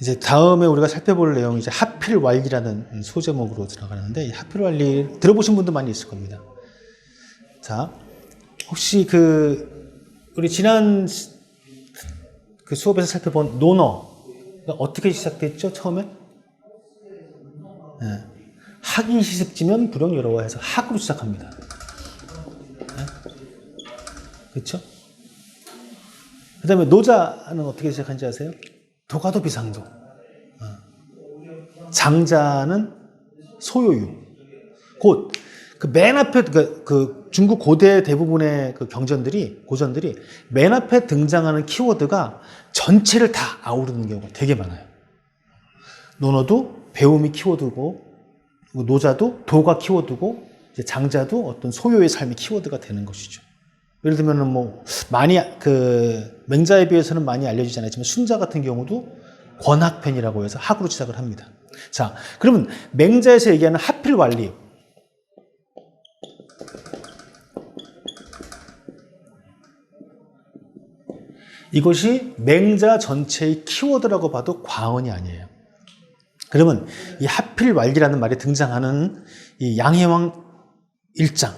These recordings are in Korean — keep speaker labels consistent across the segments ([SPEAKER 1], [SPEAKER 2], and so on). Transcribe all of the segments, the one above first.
[SPEAKER 1] 이제 다음에 우리가 살펴볼 내용이 이제 하필왈리라는 소제목으로 들어가는데, 이 하필왈리 들어보신 분도 많이 있을 겁니다. 자, 혹시 우리 지난 그 수업에서 살펴본 논어가 어떻게 시작됐죠? 처음에? 네. 학이 시습지면 불용여러워해서 학으로 시작합니다. 네? 그렇죠? 그 다음에 노자는 어떻게 시작한지 아세요? 도가도 비상도. 장자는 소요유. 곧 그 맨 앞에 그 중국 고대 대부분의 그 고전들이 맨 앞에 등장하는 키워드가 전체를 다 아우르는 경우가 되게 많아요. 논어도 배움이 키워드고, 노자도 도가 키워드고, 이제 장자도 어떤 소요의 삶이 키워드가 되는 것이죠. 예를 들면은 많이 맹자에 비해서는 많이 알려지지 않았지만 순자 같은 경우도 권학편이라고 해서 학으로 시작을 합니다. 자, 그러면 맹자에서 얘기하는 하필왈리, 이것이 맹자 전체의 키워드라고 봐도 과언이 아니에요. 그러면 이 하필왈리라는 말이 등장하는 이 양해왕 1장,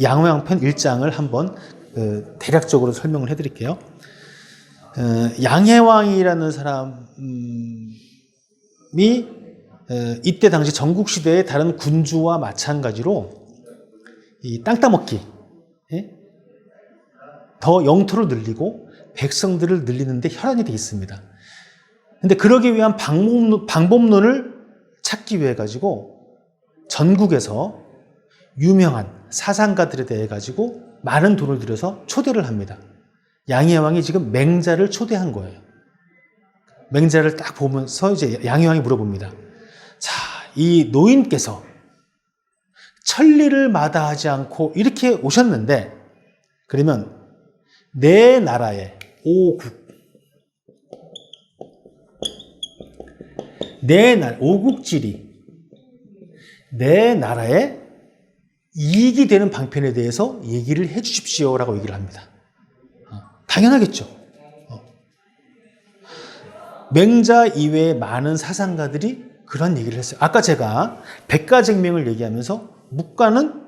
[SPEAKER 1] 양해왕편 1장을 한번 대략적으로 설명을 해드릴게요. 양해왕이라는 사람이 이때 당시 전국시대의 다른 군주와 마찬가지로 이 땅 따먹기, 더 영토를 늘리고 백성들을 늘리는데 혈안이 되어 있습니다. 근데 그러기 위한 방법론을 찾기 위해 가지고 전국에서 유명한 사상가들에 대해 가지고 많은 돈을 들여서 초대를 합니다. 양해왕이 지금 맹자를 초대한 거예요. 맹자를 딱 보면서 이제 양해왕이 물어봅니다. 자, 이 노인께서 천리를 마다하지 않고 이렇게 오셨는데, 그러면 내 나라의 오국질이 내 나라에 이익이 되는 방편에 대해서 얘기를 해 주십시오라고 얘기를 합니다. 당연하겠죠. 맹자 이외의 많은 사상가들이 그런 얘기를 했어요. 아까 제가 백가쟁명을 얘기하면서 묵가는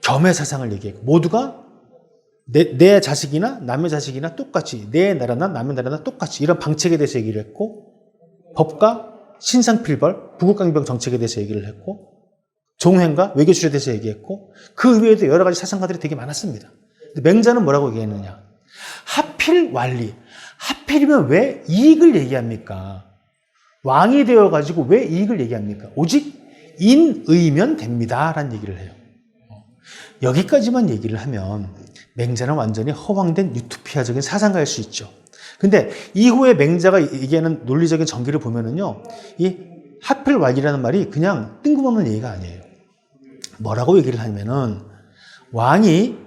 [SPEAKER 1] 겸해 사상을 얘기했고, 모두가 내 자식이나 남의 자식이나 똑같이, 내 나라나 남의 나라나 똑같이 이런 방책에 대해서 얘기를 했고, 법과 신상필벌, 부국강병 정책에 대해서 얘기를 했고, 종횡과 외교출에 대해서 얘기했고, 그 외에도 여러 가지 사상가들이 되게 많았습니다. 근데 맹자는 뭐라고 얘기했느냐? 하필왈리. 하필이면 왜 이익을 얘기합니까? 왕이 되어가지고 왜 이익을 얘기합니까? 오직 인의면 됩니다. 라는 얘기를 해요. 여기까지만 얘기를 하면 맹자는 완전히 허황된 유토피아적인 사상가일 수 있죠. 근데 이후에 맹자가 얘기하는 논리적인 전개를 보면은요, 이 하필왈리라는 말이 그냥 뜬금없는 얘기가 아니에요. 뭐라고 얘기를 하냐면은, 왕이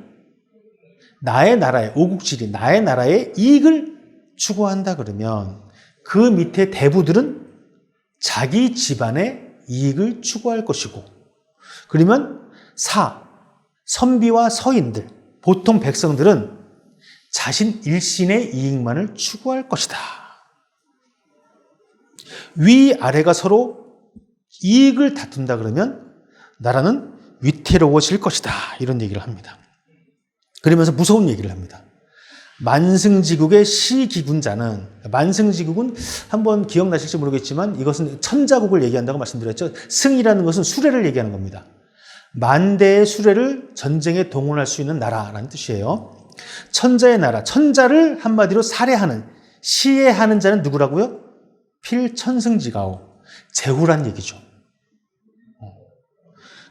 [SPEAKER 1] 나의 나라의 오국질이 나의 나라의 이익을 추구한다 그러면 그 밑에 대부들은 자기 집안의 이익을 추구할 것이고, 그러면 선비와 서인들, 보통 백성들은 자신 일신의 이익만을 추구할 것이다. 위아래가 서로 이익을 다툰다 그러면 나라는 위태로워질 것이다. 이런 얘기를 합니다. 그러면서 무서운 얘기를 합니다. 만승지국의 시기군자는, 만승지국은 한번 기억나실지 모르겠지만 이것은 천자국을 얘기한다고 말씀드렸죠. 승이라는 것은 수레를 얘기하는 겁니다. 만대의 수레를 전쟁에 동원할 수 있는 나라라는 뜻이에요. 천자의 나라, 천자를 한마디로 살해하는, 시해하는 자는 누구라고요? 필천승지가오, 제후란 얘기죠.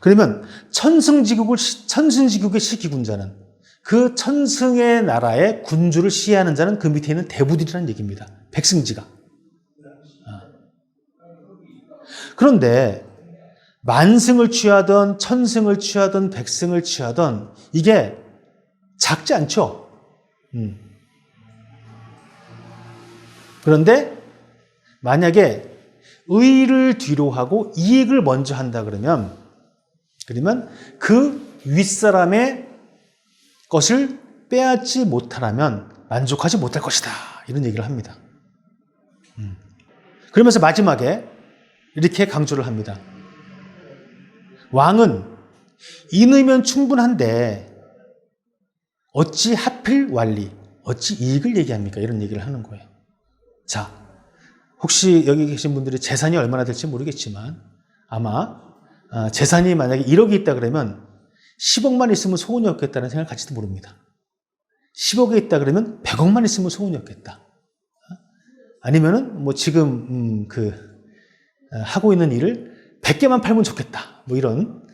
[SPEAKER 1] 그러면 천승지국의 시기군자는, 그 천승의 나라의 군주를 시해하는 자는 그 밑에 있는 대부들이라는 얘기입니다. 백승지가. 그런데 만승을 취하던 천승을 취하던 백승을 취하던 이게 작지 않죠? 그런데 만약에 의를 뒤로 하고 이익을 먼저 한다 그러면 그 윗사람의 것을 빼앗지 못하라면 만족하지 못할 것이다. 이런 얘기를 합니다. 그러면서 마지막에 이렇게 강조를 합니다. 왕은 인의면 충분한데 어찌 하필 완리, 어찌 이익을 얘기합니까? 이런 얘기를 하는 거예요. 자, 혹시 여기 계신 분들이 재산이 얼마나 될지 모르겠지만 아마 재산이 만약에 1억이 있다 그러면 10억만 있으면 소원이 없겠다는 생각을 가지도 모릅니다. 10억이 있다 그러면 100억만 있으면 소원이 없겠다. 아니면은 뭐 지금 하고 있는 일을 100개만 팔면 좋겠다. 뭐 이런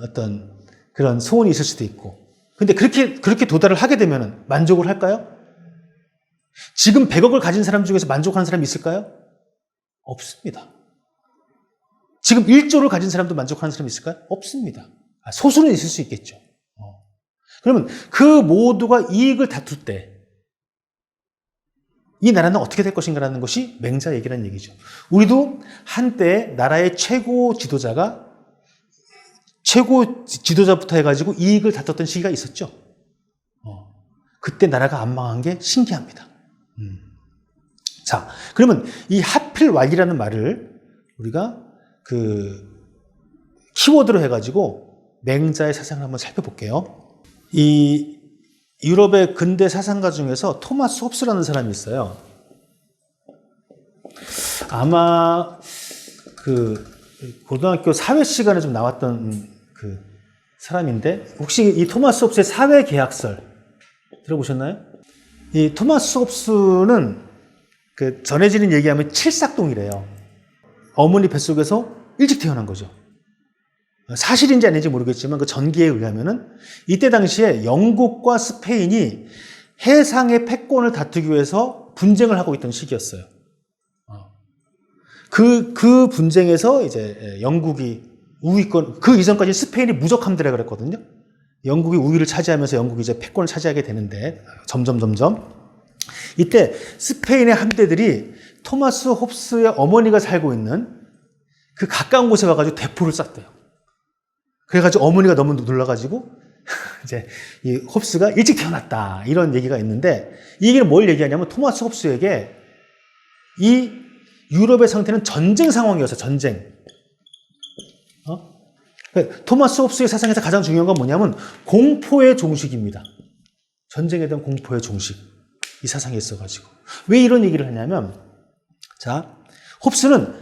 [SPEAKER 1] 어떤 그런 소원이 있을 수도 있고. 근데 그렇게 도달을 하게 되면은 만족을 할까요? 지금 100억을 가진 사람 중에서 만족하는 사람이 있을까요? 없습니다. 지금 1조를 가진 사람도 만족하는 사람이 있을까요? 없습니다. 소수는 있을 수 있겠죠. 그러면 그 모두가 이익을 다툴 때 이 나라는 어떻게 될 것인가라는 것이 맹자 얘기라는 얘기죠. 우리도 한때 나라의 최고 지도자부터 해가지고 이익을 다퉜던 시기가 있었죠. 그때 나라가 안 망한 게 신기합니다. 자, 그러면 이 하필 왈이라는 말을 우리가 키워드로 해가지고 맹자의 사상을 한번 살펴볼게요. 이 유럽의 근대 사상가 중에서 토마스 홉스라는 사람이 있어요. 아마 고등학교 사회 시간에 좀 나왔던 사람인데 혹시 이 토마스 홉스의 사회계약설 들어보셨나요? 이 토마스 홉스는 전해지는 얘기하면 칠삭동이래요. 어머니 뱃속에서 일찍 태어난 거죠. 사실인지 아닌지 모르겠지만 그 전기에 의하면은 이때 당시에 영국과 스페인이 해상의 패권을 다투기 위해서 분쟁을 하고 있던 시기였어요. 그 분쟁에서 이제 영국이 우위권, 그 이전까지 스페인이 무적함대라 그랬거든요. 영국이 우위를 차지하면서 영국이 이제 패권을 차지하게 되는데 점점 이때 스페인의 함대들이 토마스 홉스의 어머니가 살고 있는 그 가까운 곳에 가가지고 대포를 쐈대요. 그래가지고 어머니가 너무 놀라가지고 이제 이 홉스가 일찍 태어났다 이런 얘기가 있는데 이 얘기는 뭘 얘기하냐면 토마스 홉스에게 이 유럽의 상태는 전쟁 상황이었어요. 전쟁. 토마스 홉스의 사상에서 가장 중요한 건 뭐냐면 공포의 종식입니다. 전쟁에 대한 공포의 종식. 이 사상이 있어가지고. 왜 이런 얘기를 하냐면 자, 홉스는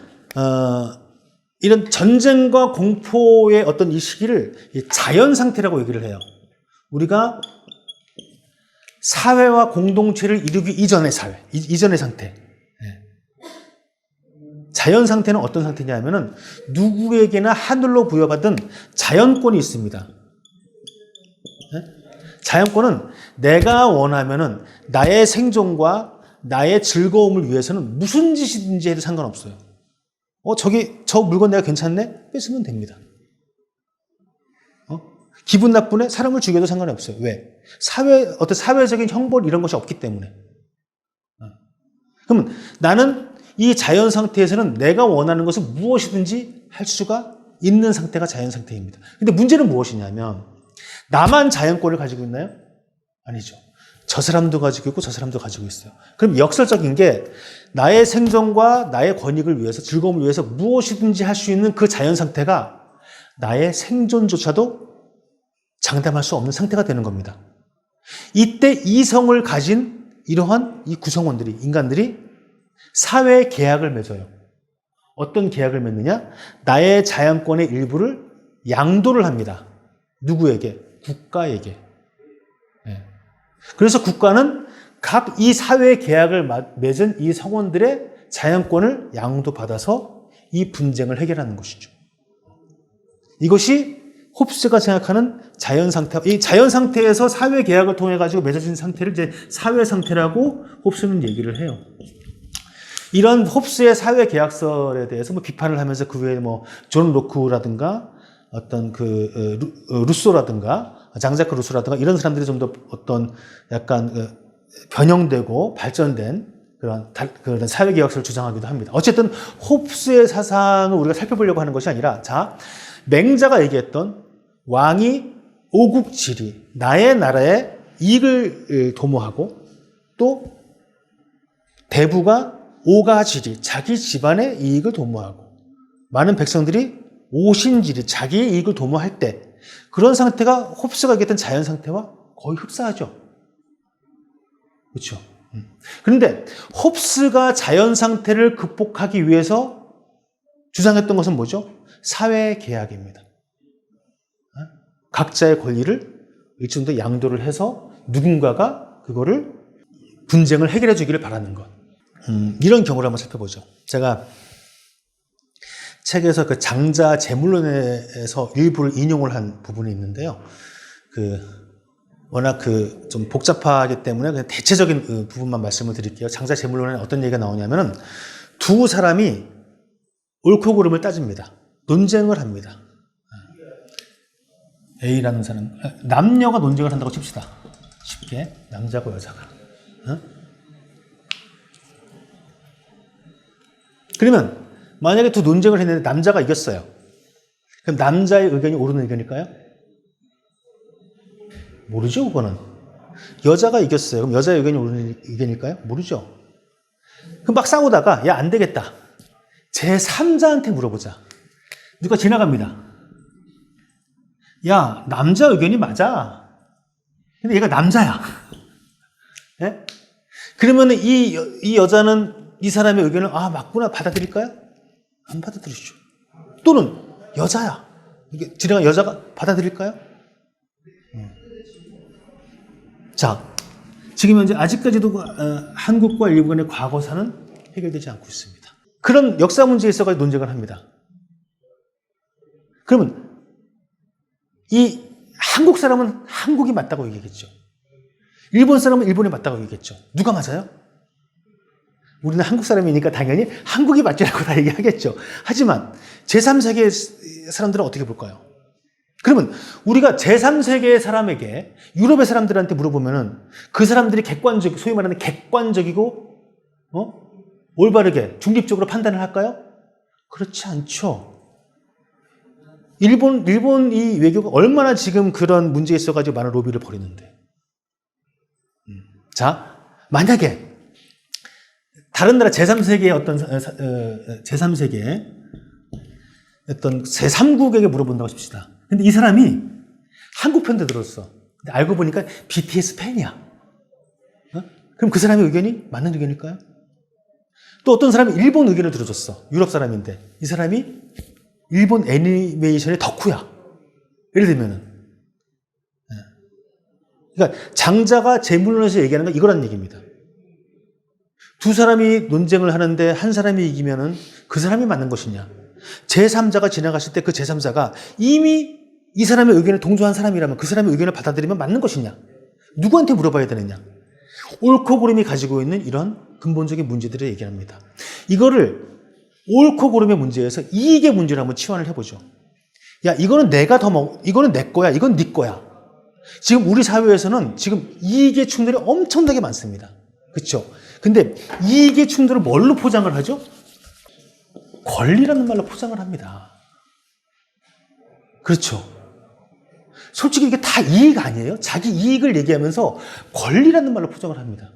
[SPEAKER 1] 이런 전쟁과 공포의 어떤 이 시기를 자연 상태라고 얘기를 해요. 우리가 사회와 공동체를 이루기 이전의 사회, 이전의 상태. 자연 상태는 어떤 상태냐면은 누구에게나 하늘로 부여받은 자연권이 있습니다. 자연권은 내가 원하면은 나의 생존과 나의 즐거움을 위해서는 무슨 짓이든지 해도 상관없어요. 저 물건 내가 괜찮네? 뺏으면 됩니다. 기분 나쁘네? 사람을 죽여도 상관이 없어요. 왜? 어떤 사회적인 형벌 이런 것이 없기 때문에. 그러면 나는 이 자연 상태에서는 내가 원하는 것을 무엇이든지 할 수가 있는 상태가 자연 상태입니다. 근데 문제는 무엇이냐면 나만 자연권을 가지고 있나요? 아니죠. 저 사람도 가지고 있고 저 사람도 가지고 있어요. 그럼 역설적인 게 나의 생존과 나의 권익을 위해서 즐거움을 위해서 무엇이든지 할 수 있는 그 자연 상태가 나의 생존조차도 장담할 수 없는 상태가 되는 겁니다. 이때 이성을 가진 이러한 이 구성원들이 인간들이 사회 계약을 맺어요. 어떤 계약을 맺느냐? 나의 자연권의 일부를 양도를 합니다. 누구에게? 국가에게. 그래서 국가는 각 이 사회 계약을 맺은 이 성원들의 자연권을 양도받아서 이 분쟁을 해결하는 것이죠. 이것이 홉스가 생각하는 자연 상태, 이 자연 상태에서 사회 계약을 통해 가지고 맺어진 상태를 이제 사회 상태라고 홉스는 얘기를 해요. 이런 홉스의 사회 계약설에 대해서 비판을 하면서 그 외에 존 로크라든가 어떤 루소라든가 장자크 루소라든가 이런 사람들이 좀 더 어떤 약간 변형되고 발전된 그런 사회 계약설을 주장하기도 합니다. 어쨌든 홉스의 사상을 우리가 살펴보려고 하는 것이 아니라 자, 맹자가 얘기했던 왕이 오국지리 나의 나라의 이익을 도모하고 또 대부가 오가질이 자기 집안의 이익을 도모하고 많은 백성들이 오신질이 자기의 이익을 도모할 때 그런 상태가 홉스가 얘기했던 자연 상태와 거의 흡사하죠. 그렇죠. 그런데 홉스가 자연 상태를 극복하기 위해서 주장했던 것은 뭐죠? 사회 계약입니다. 각자의 권리를 일정 정도 양도를 해서 누군가가 그거를 분쟁을 해결해 주기를 바라는 것. 이런 경우를 한번 살펴보죠. 제가 책에서 그 장자 재물론에서 일부를 인용을 한 부분이 있는데요. 워낙 좀 복잡하기 때문에 그냥 대체적인 부분만 말씀을 드릴게요. 장자 재물론에 어떤 얘기가 나오냐면은 두 사람이 옳고 그름을 따집니다. 논쟁을 합니다. A라는 사람, 남녀가 논쟁을 한다고 칩시다. 쉽게 남자고 여자가. 그러면 만약에 두 논쟁을 했는데 남자가 이겼어요. 그럼 남자의 의견이 옳은 의견일까요? 모르죠, 그거는. 여자가 이겼어요. 그럼 여자의 의견이 옳은 의견일까요? 모르죠. 그럼 막 싸우다가 야, 안 되겠다. 제3자한테 물어보자. 누가 지나갑니다. 야, 남자 의견이 맞아. 근데 얘가 남자야. 예? 그러면 이 여자는 이 사람의 의견을 맞구나 받아들일까요? 안 받아들이죠. 또는 여자야. 이게 지나간 여자가 받아들일까요? 자, 지금 현재 아직까지도 한국과 일본의 과거사는 해결되지 않고 있습니다. 그런 역사 문제에 있어서 논쟁을 합니다. 그러면 이 한국 사람은 한국이 맞다고 얘기했겠죠. 일본 사람은 일본이 맞다고 얘기했죠. 누가 맞아요? 우리는 한국 사람이니까 당연히 한국이 맞지라고 다 얘기하겠죠. 하지만 제3세계 사람들은 어떻게 볼까요? 그러면 우리가 제3세계 사람에게 유럽의 사람들한테 물어보면은 그 사람들이 소위 말하는 객관적이고 올바르게 중립적으로 판단을 할까요? 그렇지 않죠. 일본 이 외교가 얼마나 지금 그런 문제에 있어가지고 많은 로비를 벌이는데. 자, 만약에 다른 나라 제3세계의 제3세계의 어떤 제3국에게 물어본다고 칩시다. 근데 이 사람이 한국 편도 들었어. 근데 알고 보니까 BTS 팬이야. 그럼 그 사람의 의견이 맞는 의견일까요? 또 어떤 사람이 일본 의견을 들어줬어. 유럽 사람인데. 이 사람이 일본 애니메이션의 덕후야. 예를 들면은. 그러니까 장자가 재물론에서 얘기하는 건 이거란 얘기입니다. 두 사람이 논쟁을 하는데 한 사람이 이기면은 그 사람이 맞는 것이냐. 제3자가 지나갔을 때 그 제3자가 이미 이 사람의 의견에 동조한 사람이라면 그 사람의 의견을 받아들이면 맞는 것이냐. 누구한테 물어봐야 되느냐. 옳고 그름이 가지고 있는 이런 근본적인 문제들을 얘기합니다. 이거를 옳고 그름의 문제에서 이익의 문제를 한번 치환을 해보죠. 야, 이거는 이거는 내 거야. 이건 네 거야. 지금 우리 사회에서는 지금 이익의 충돌이 엄청나게 많습니다. 그렇죠? 근데 이익의 충돌을 뭘로 포장을 하죠? 권리라는 말로 포장을 합니다. 그렇죠? 솔직히 이게 다 이익 아니에요? 자기 이익을 얘기하면서 권리라는 말로 포장을 합니다.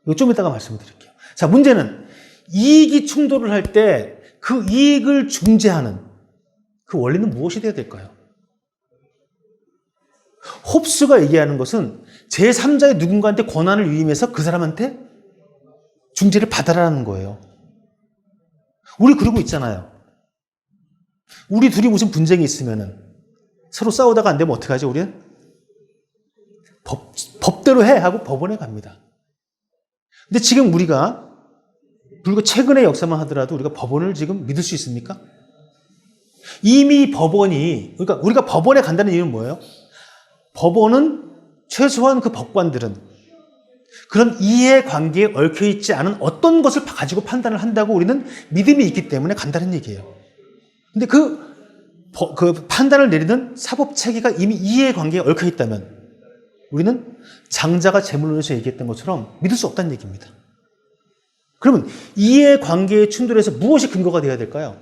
[SPEAKER 1] 이거 좀 이따가 말씀을 드릴게요. 자, 문제는 이익이 충돌을 할 때 그 이익을 중재하는 그 원리는 무엇이 되어야 될까요? 홉스가 얘기하는 것은 제3자의 누군가한테 권한을 위임해서 그 사람한테 중재를 받아라는 거예요. 우리 그러고 있잖아요. 우리 둘이 무슨 분쟁이 있으면은 서로 싸우다가 안 되면 어떻게 하죠, 우리는? 법대로 해 하고 법원에 갑니다. 근데 지금 우리가 불과 최근의 역사만 하더라도 우리가 법원을 지금 믿을 수 있습니까? 이미 그러니까 우리가 법원에 간다는 이유는 뭐예요? 법원은 최소한 그 법관들은 그런 이해관계에 얽혀있지 않은 어떤 것을 가지고 판단을 한다고 우리는 믿음이 있기 때문에 간다는 얘기예요. 근데 그 판단을 내리는 사법체계가 이미 이해관계에 얽혀있다면 우리는 장자가 재물론에서 얘기했던 것처럼 믿을 수 없다는 얘기입니다. 그러면 이해관계의 충돌에서 무엇이 근거가 되어야 될까요?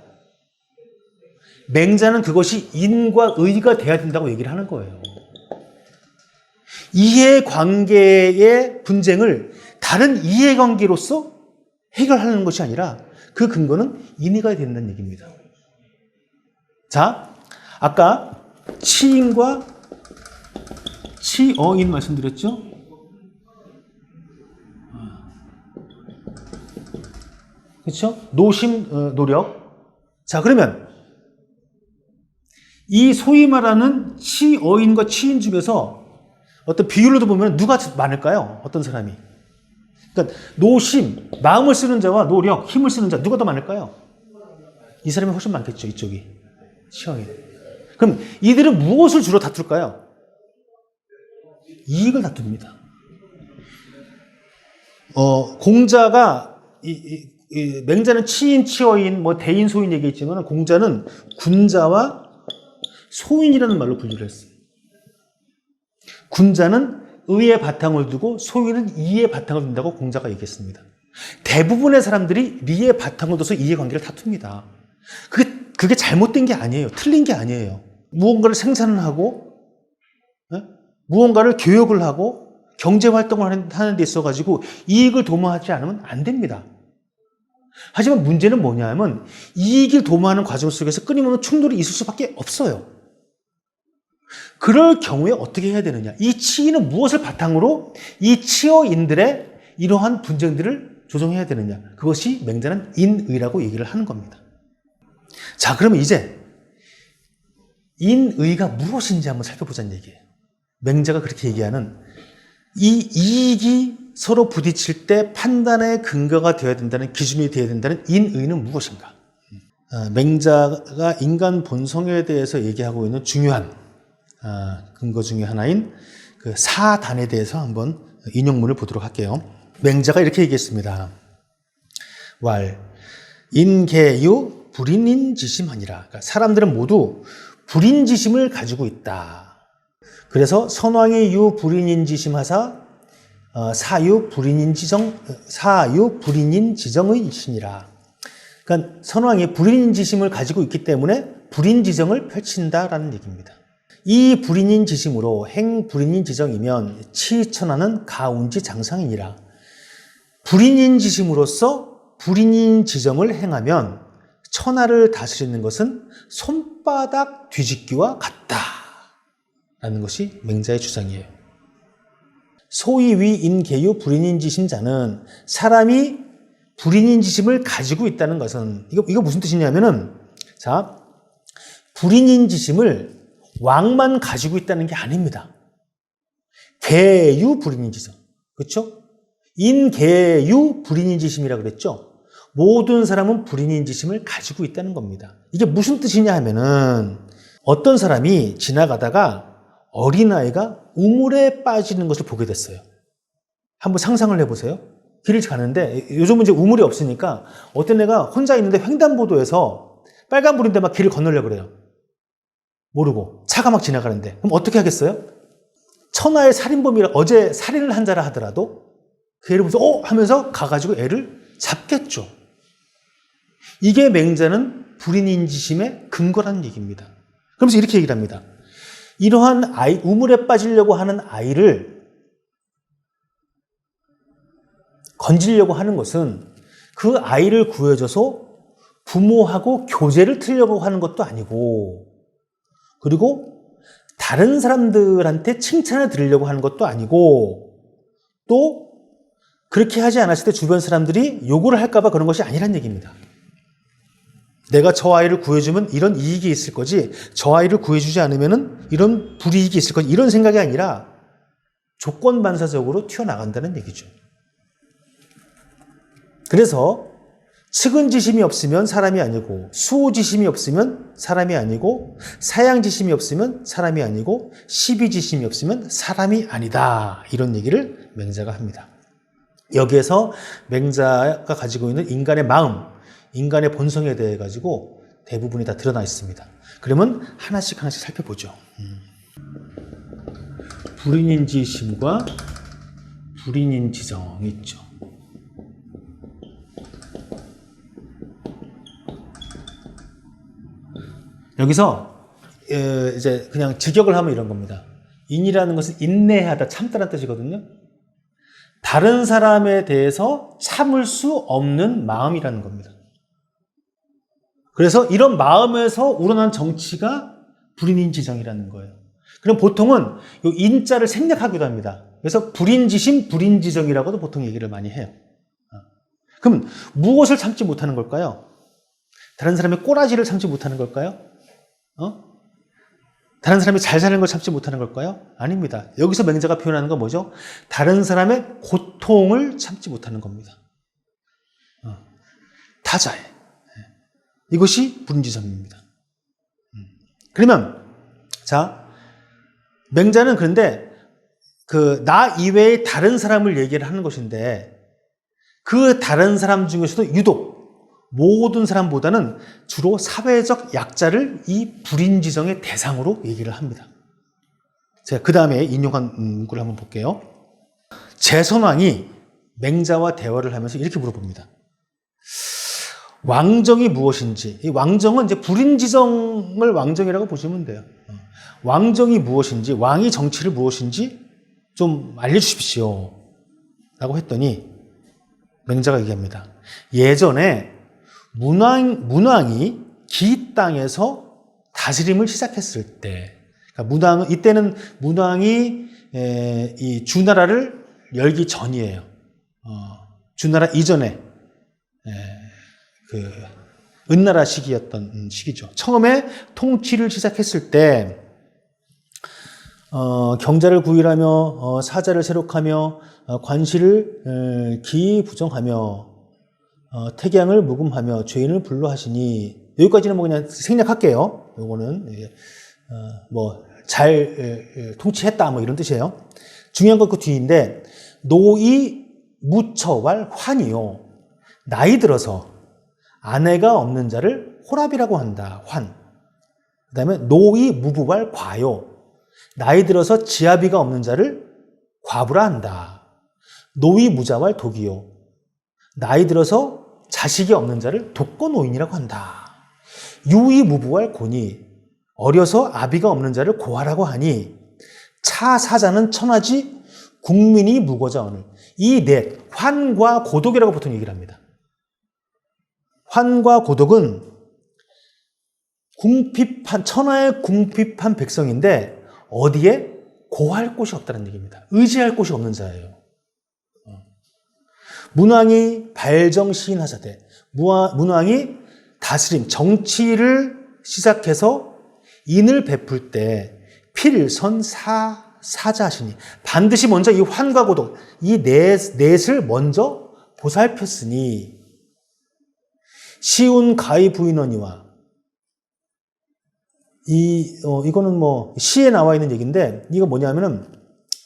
[SPEAKER 1] 맹자는 그것이 인과 의가 돼야 된다고 얘기를 하는 거예요. 이해관계의 분쟁을 다른 이해관계로서 해결하는 것이 아니라 그 근거는 인의가 된다는 얘기입니다. 자, 아까 치인과 치어인 말씀드렸죠? 그렇죠? 노심, 노력. 자, 그러면 이 소위 말하는 치어인과 치인 중에서 어떤 비율로도 보면 누가 많을까요? 어떤 사람이? 그러니까 노심, 마음을 쓰는 자와 노력, 힘을 쓰는 자 누가 더 많을까요? 이 사람이 훨씬 많겠죠. 이쪽이. 치어인. 그럼 이들은 무엇을 주로 다툴까요? 이익을 다툽니다. 공자가 맹자는 치인, 치어인, 뭐 대인, 소인 얘기했지만 공자는 군자와 소인이라는 말로 분류를 했어요. 군자는 의의 바탕을 두고 소인은 이의 바탕을 둔다고 공자가 얘기했습니다. 대부분의 사람들이 리의 바탕을 둬서 이해관계를 다툽니다. 그게 잘못된 게 아니에요. 틀린 게 아니에요. 무언가를 생산을 하고 무언가를 교육을 하고 경제활동을 하는 데 있어가지고 이익을 도모하지 않으면 안 됩니다. 하지만 문제는 뭐냐면 이익을 도모하는 과정 속에서 끊임없는 충돌이 있을 수밖에 없어요. 그럴 경우에 어떻게 해야 되느냐. 이 치인은 무엇을 바탕으로 이 치어인들의 이러한 분쟁들을 조정해야 되느냐. 그것이 맹자는 인의라고 얘기를 하는 겁니다. 자, 그러면 이제 인의가 무엇인지 한번 살펴보자는 얘기예요. 맹자가 그렇게 얘기하는 이 이익이 서로 부딪힐 때 판단의 근거가 되어야 된다는, 기준이 되어야 된다는 인의는 무엇인가? 맹자가 인간 본성에 대해서 얘기하고 있는 중요한 근거 중에 하나인 그 사단에 대해서 한번 인용문을 보도록 할게요. 맹자가 이렇게 얘기했습니다. 왈 인계유 불인인지심하니라. 그러니까 사람들은 모두 불인지심을 가지고 있다. 그래서 선왕이 유 불인인지심하사 사유 불인인지정의 신이라. 그러니까 선왕이 불인인지심을 가지고 있기 때문에 불인지정을 펼친다라는 얘기입니다. 이 불인인지심으로 행 불인인지정이면 치천하는 가운지 장상이니라. 불인인지심으로서 불인인지정을 행하면 천하를 다스리는 것은 손바닥 뒤집기와 같다라는 것이 맹자의 주장이에요. 소위 위인계유 불인인지심자는 사람이 불인인지심을 가지고 있다는 것은 이거 무슨 뜻이냐면은 자, 불인인지심을 왕만 가지고 있다는 게 아닙니다. 계유 불인인지심. 그렇죠? 인계유 불인인지심이라고 그랬죠? 모든 사람은 불인인지심을 가지고 있다는 겁니다. 이게 무슨 뜻이냐 하면은 어떤 사람이 지나가다가 어린아이가 우물에 빠지는 것을 보게 됐어요. 한번 상상을 해보세요. 길을 가는데 요즘은 이제 우물이 없으니까 어떤 애가 혼자 있는데 횡단보도에서 빨간불인데 막 길을 건너려고 그래요. 모르고 차가 막 지나가는데 그럼 어떻게 하겠어요? 천하의 살인범이라 어제 살인을 한 자라 하더라도 그 애를 보면서 하면서 가가지고 애를 잡겠죠. 이게 맹자는 불인인지심의 근거라는 얘기입니다. 그러면서 이렇게 얘기를 합니다. 이러한 우물에 빠지려고 하는 아이를 건지려고 하는 것은 그 아이를 구해줘서 부모하고 교제를 틀려고 하는 것도 아니고, 그리고 다른 사람들한테 칭찬을 들으려고 하는 것도 아니고, 또 그렇게 하지 않았을 때 주변 사람들이 요구를 할까봐 그런 것이 아니란 얘기입니다. 내가 저 아이를 구해주면 이런 이익이 있을 거지, 저 아이를 구해주지 않으면 이런 불이익이 있을 거지, 이런 생각이 아니라 조건반사적으로 튀어나간다는 얘기죠. 그래서 측은지심이 없으면 사람이 아니고, 수호지심이 없으면 사람이 아니고, 사양지심이 없으면 사람이 아니고, 시비지심이 없으면 사람이 아니다, 이런 얘기를 맹자가 합니다. 여기에서 맹자가 가지고 있는 인간의 마음, 인간의 본성에 대해 가지고 대부분이 다 드러나 있습니다. 그러면 하나씩 살펴보죠. 불인인지심과 불인인지정이 있죠. 여기서 이제 그냥 직역을 하면 이런 겁니다. 인이라는 것은 인내하다, 참다라는 뜻이거든요. 다른 사람에 대해서 참을 수 없는 마음이라는 겁니다. 그래서 이런 마음에서 우러난 정치가 불인인지정이라는 거예요. 그럼 보통은 이 인자를 생략하기도 합니다. 그래서 불인지심, 불인지정이라고도 보통 얘기를 많이 해요. 그럼 무엇을 참지 못하는 걸까요? 다른 사람의 꼬라지를 참지 못하는 걸까요? 다른 사람이 잘 사는 걸 참지 못하는 걸까요? 아닙니다. 여기서 맹자가 표현하는 건 뭐죠? 다른 사람의 고통을 참지 못하는 겁니다. 타자에. 이것이 불인지정입니다. 그러면 자, 맹자는 그런데 나 이외의 다른 사람을 얘기를 하는 것인데 그 다른 사람 중에서도 유독 모든 사람보다는 주로 사회적 약자를 이 불인지정의 대상으로 얘기를 합니다. 제가 그 다음에 인용한 문구를 한번 볼게요. 제선왕이 맹자와 대화를 하면서 이렇게 물어봅니다. 왕정이 무엇인지. 이 왕정은 이제 불인지정을 왕정이라고 보시면 돼요. 왕정이 무엇인지, 왕이 정치를 무엇인지 좀 알려주십시오. 라고 했더니 맹자가 얘기합니다. 예전에 문왕이 기 땅에서 다스림을 시작했을 때, 그러니까 이때는 문왕이 이 주나라를 열기 전이에요. 주나라 이전에 은나라 시기였던 시기죠. 처음에 통치를 시작했을 때 경자를 구일하며 사자를 세록하며 관시를 기부정하며 택양을 묵음하며 죄인을 불로하시니 여기까지는 뭐 그냥 생략할게요. 요거는 잘 통치했다 뭐 이런 뜻이에요. 중요한 건 그 뒤인데 노이 무처왈 환이요. 나이 들어서 아내가 없는 자를 호랍이라고 한다. 환. 그 다음에 노이 무부왈 과요. 나이 들어서 지아비가 없는 자를 과부라 한다. 노이 무자왈 독이요. 나이 들어서 자식이 없는 자를 독거노인이라고 한다. 유이 무부왈 고니. 어려서 아비가 없는 자를 고하라고 하니 차사자는 천하지 국민이 무고자 오늘. 이 넷, 환과 고독이라고 보통 얘기를 합니다. 환과 고독은 천하의 궁핍한 백성인데 어디에 고할 곳이 없다는 얘기입니다. 의지할 곳이 없는 자예요. 문왕이 발정시인하사대, 문왕이 다스림, 정치를 시작해서 인을 베풀 때 필선사자하시니 반드시 먼저 이 환과 고독, 이 넷을 먼저 보살폈으니 시운 가히 부인원이와 이거는 뭐 시에 나와 있는 얘기인데 이거 뭐냐면은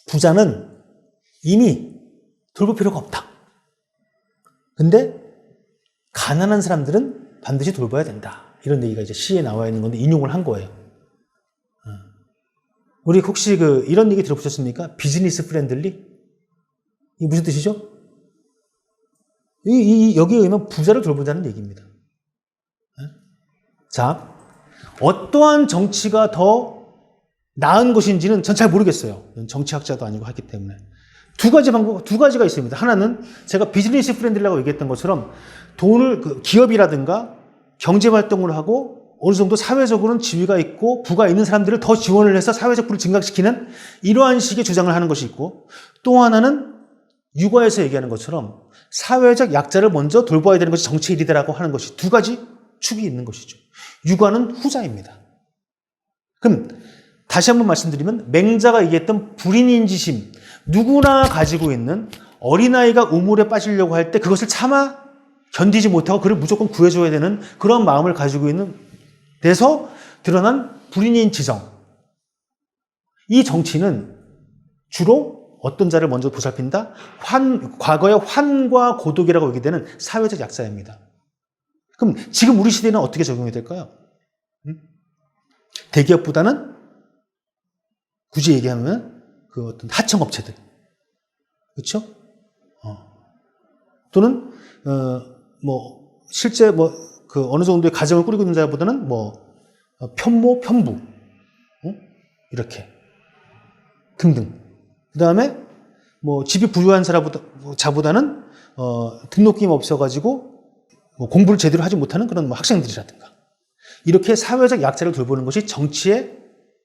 [SPEAKER 1] 부자는 이미 돌볼 필요가 없다. 근데 가난한 사람들은 반드시 돌봐야 된다. 이런 얘기가 이제 시에 나와 있는 건데 인용을 한 거예요. 우리 혹시 이런 얘기 들어보셨습니까? 비즈니스 프렌들리? 이게 무슨 뜻이죠? 여기에 의하면 부자를 돌보자는 얘기입니다. 자, 어떠한 정치가 더 나은 것인지는 전 잘 모르겠어요. 정치학자도 아니고 했기 때문에. 두 가지가 있습니다. 하나는 제가 비즈니스 프렌들리라고 얘기했던 것처럼 돈을, 기업이라든가 경제활동을 하고 어느 정도 사회적으로는 지위가 있고 부가 있는 사람들을 더 지원을 해서 사회적 부를 증강시키는 이러한 식의 주장을 하는 것이 있고 또 하나는 육아에서 얘기하는 것처럼 사회적 약자를 먼저 돌봐야 되는 것이 정치의 일이다라고 하는 것이 두 가지 축이 있는 것이죠. 육아는 후자입니다. 그럼 다시 한번 말씀드리면 맹자가 얘기했던 불인인지심, 누구나 가지고 있는 어린아이가 우물에 빠지려고 할 때 그것을 차마 견디지 못하고 그를 무조건 구해줘야 되는 그런 마음을 가지고 있는 데서 드러난 불인인지정. 이 정치는 주로 어떤 자를 먼저 보살핀다? 과거의 환과 고독이라고 얘기되는 사회적 약자입니다. 그럼 지금 우리 시대는 어떻게 적용이 될까요? 대기업보다는 굳이 얘기하면 어떤 하청업체들. 그렇죠? 또는 실제 어느 정도의 가정을 꾸리고 있는 자보다는 편모, 편부. 이렇게. 등등. 그 다음에 뭐 집이 부유한 자보다는 등록금이 없어가지고 뭐 공부를 제대로 하지 못하는 그런 뭐 학생들이라든가 이렇게 사회적 약자를 돌보는 것이 정치의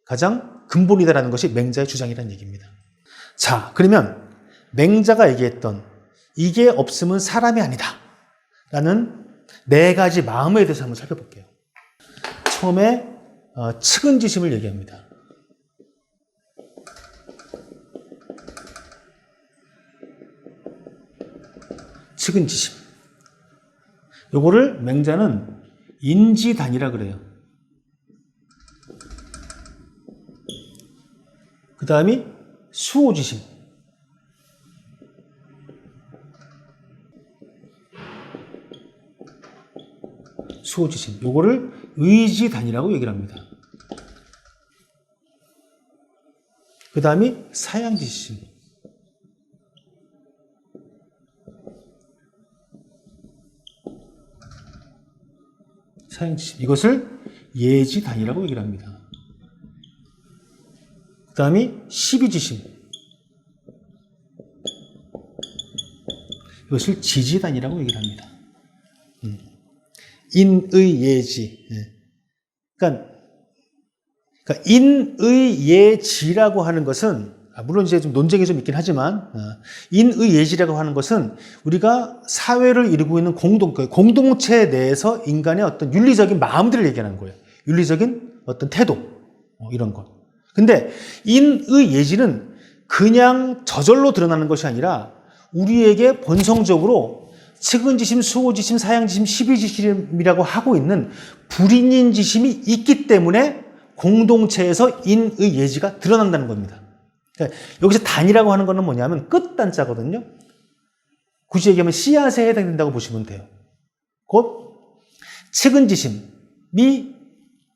[SPEAKER 1] 가장 근본이다라는 것이 맹자의 주장이라는 얘기입니다. 자, 그러면 맹자가 얘기했던 이게 없으면 사람이 아니다 라는 네 가지 마음에 대해서 한번 살펴볼게요. 처음에 측은지심을 얘기합니다. 측은지심. 요거를 맹자는 인지단이라 그래요. 그 다음이 수호지심. 수호지심. 요거를 의지단이라고 얘기를 합니다. 그 다음이 사양지심. 사양지심. 이것을 예지단이라고 얘기를 합니다. 그 다음이 시비지심. 이것을 지지단이라고 얘기를 합니다. 인의예지. 그러니까 인의예지라고 하는 것은 물론 이제 좀 논쟁이 좀 있긴 하지만 인의예지라고 하는 것은 우리가 사회를 이루고 있는 공동체 내에서 인간의 어떤 윤리적인 마음들을 얘기하는 거예요. 윤리적인 어떤 태도 이런 것. 근데 인의예지는 그냥 저절로 드러나는 것이 아니라 우리에게 본성적으로 측은지심, 수호지심, 사양지심, 시비지심이라고 하고 있는 불인인지심이 있기 때문에 공동체에서 인의예지가 드러난다는 겁니다. 그러니까 여기서 단이라고 하는 것은 뭐냐면 끝단자거든요. 굳이 얘기하면 씨앗에 해당된다고 보시면 돼요. 곧 측은지심이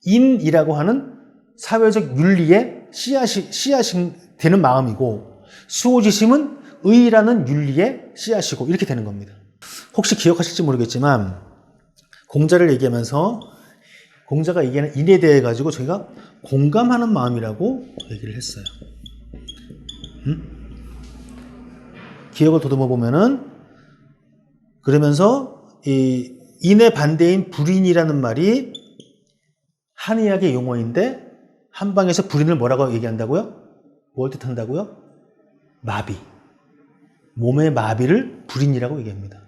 [SPEAKER 1] 인이라고 하는 사회적 윤리의 씨앗이 되는 마음이고 수호지심은 의라는 윤리의 씨앗이고 이렇게 되는 겁니다. 혹시 기억하실지 모르겠지만 공자를 얘기하면서 공자가 얘기하는 인에 대해 가지고 저희가 공감하는 마음이라고 얘기를 했어요. 기억을 더듬어 보면은 그러면서 이 인의 반대인 불인이라는 말이 한의학의 용어인데 한방에서 불인을 뭐라고 얘기한다고요? 뭘 뜻한다고요? 마비. 몸의 마비를 불인이라고 얘기합니다.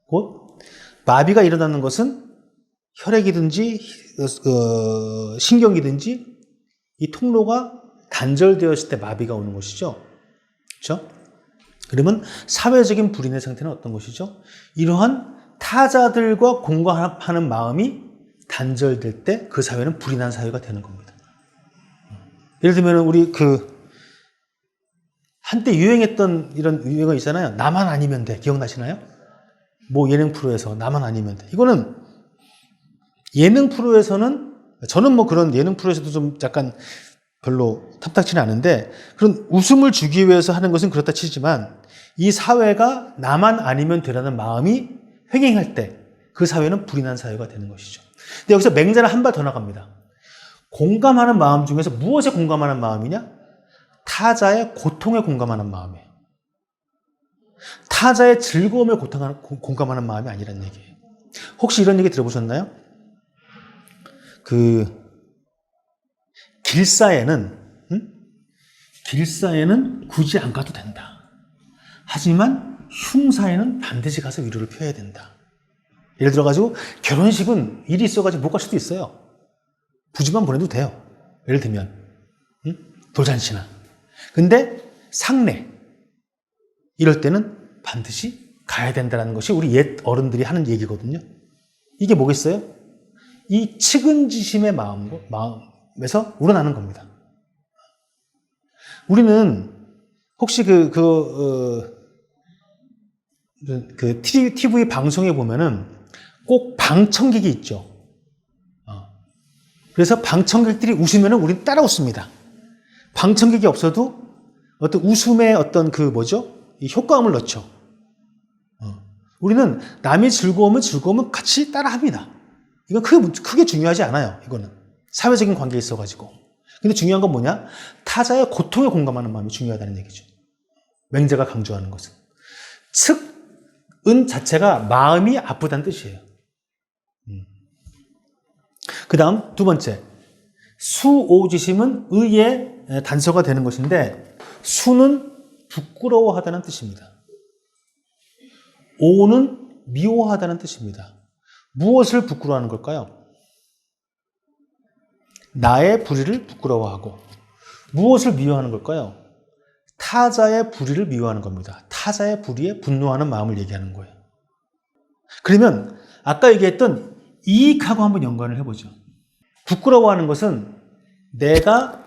[SPEAKER 1] 곧 마비가 일어나는 것은 혈액이든지 신경이든지 이 통로가 단절되었을 때 마비가 오는 것이죠. 그렇죠? 그러면 사회적인 불인의 상태는 어떤 것이죠? 이러한 타자들과 공감하는 마음이 단절될 때 그 사회는 불인한 사회가 되는 겁니다. 예를 들면 우리 한때 유행했던 이런 유행어 있잖아요. 나만 아니면 돼. 기억나시나요? 뭐 예능 프로에서 나만 아니면 돼. 이거는 예능 프로에서는 저는 뭐 그런 예능 프로에서도 좀 약간 별로 탐탁치는 않은데 그런 웃음을 주기 위해서 하는 것은 그렇다 치지만 이 사회가 나만 아니면 되라는 마음이 횡행할 때 그 사회는 불인한 사회가 되는 것이죠. 근데 여기서 맹자는 한 발 더 나갑니다. 공감하는 마음 중에서 무엇에 공감하는 마음이냐? 타자의 고통에 공감하는 마음이에요. 타자의 즐거움에 공감하는 마음이 아니란 얘기예요. 혹시 이런 얘기 들어보셨나요? 길사에는 굳이 안 가도 된다. 하지만 흉사에는 반드시 가서 위로를 표해야 된다. 예를 들어가지고 결혼식은 일이 있어가지고 못 갈 수도 있어요. 부지만 보내도 돼요. 예를 들면 돌잔치나. 근데 상례 이럴 때는 반드시 가야 된다는 것이 우리 옛 어른들이 하는 얘기거든요. 이게 뭐겠어요? 이 측은지심의 마음에서 우러나는 겁니다. 우리는 혹시 TV 방송에 보면은 꼭 방청객이 있죠. 그래서 방청객들이 웃으면은 우리는 따라 웃습니다. 방청객이 없어도 어떤 웃음의 어떤 이 효과음을 넣죠. 우리는 남이 즐거우면 같이 따라 합니다. 이건 크게 중요하지 않아요. 이거는 사회적인 관계에 있어가지고. 근데 중요한 건 뭐냐? 타자의 고통에 공감하는 마음이 중요하다는 얘기죠. 맹자가 강조하는 것은. 측은 자체가 마음이 아프다는 뜻이에요. 그 다음 두 번째, 수오지심은 의의 단서가 되는 것인데, 수는 부끄러워하다는 뜻입니다. 오는 미워하다는 뜻입니다. 무엇을 부끄러워하는 걸까요? 나의 불의를 부끄러워하고. 무엇을 미워하는 걸까요? 타자의 불의를 미워하는 겁니다. 타자의 불의에 분노하는 마음을 얘기하는 거예요. 그러면 아까 얘기했던 이익하고 한번 연관을 해보죠. 부끄러워하는 것은 내가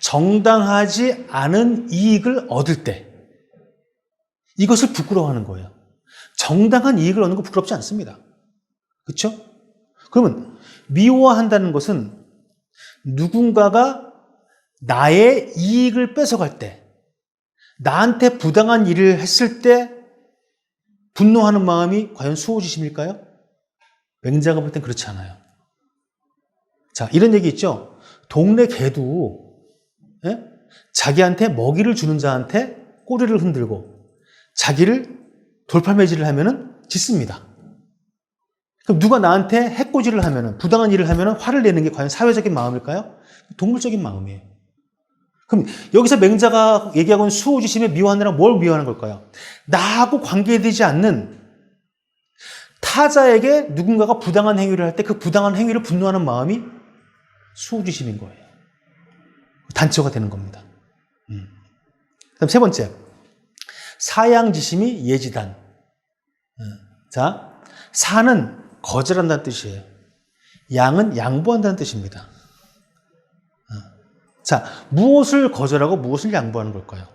[SPEAKER 1] 정당하지 않은 이익을 얻을 때 이것을 부끄러워하는 거예요. 정당한 이익을 얻는 거 부끄럽지 않습니다. 그렇죠? 그러면 미워한다는 것은 누군가가 나의 이익을 뺏어갈 때, 나한테 부당한 일을 했을 때 분노하는 마음이 과연 수호지심일까요? 맹자가 볼 땐 그렇지 않아요. 자, 이런 얘기 있죠? 동네 개도 자기한테 먹이를 주는 자한테 꼬리를 흔들고 자기를 돌팔매질을 하면은 짖습니다. 그럼 누가 나한테 해코지를 하면은, 부당한 일을 하면은 화를 내는 게 과연 사회적인 마음일까요? 동물적인 마음이에요. 그럼 여기서 맹자가 얘기하고 있는 수호지심에 미워하느라 뭘 미워하는 걸까요? 나하고 관계되지 않는 타자에게 누군가가 부당한 행위를 할 때 그 부당한 행위를 분노하는 마음이 수호지심인 거예요. 단초가 되는 겁니다. 그다음 세 번째, 사양지심이 예지단. 자, 사는 거절한다는 뜻이에요. 양은 양보한다는 뜻입니다. 자, 무엇을 거절하고 무엇을 양보하는 걸까요?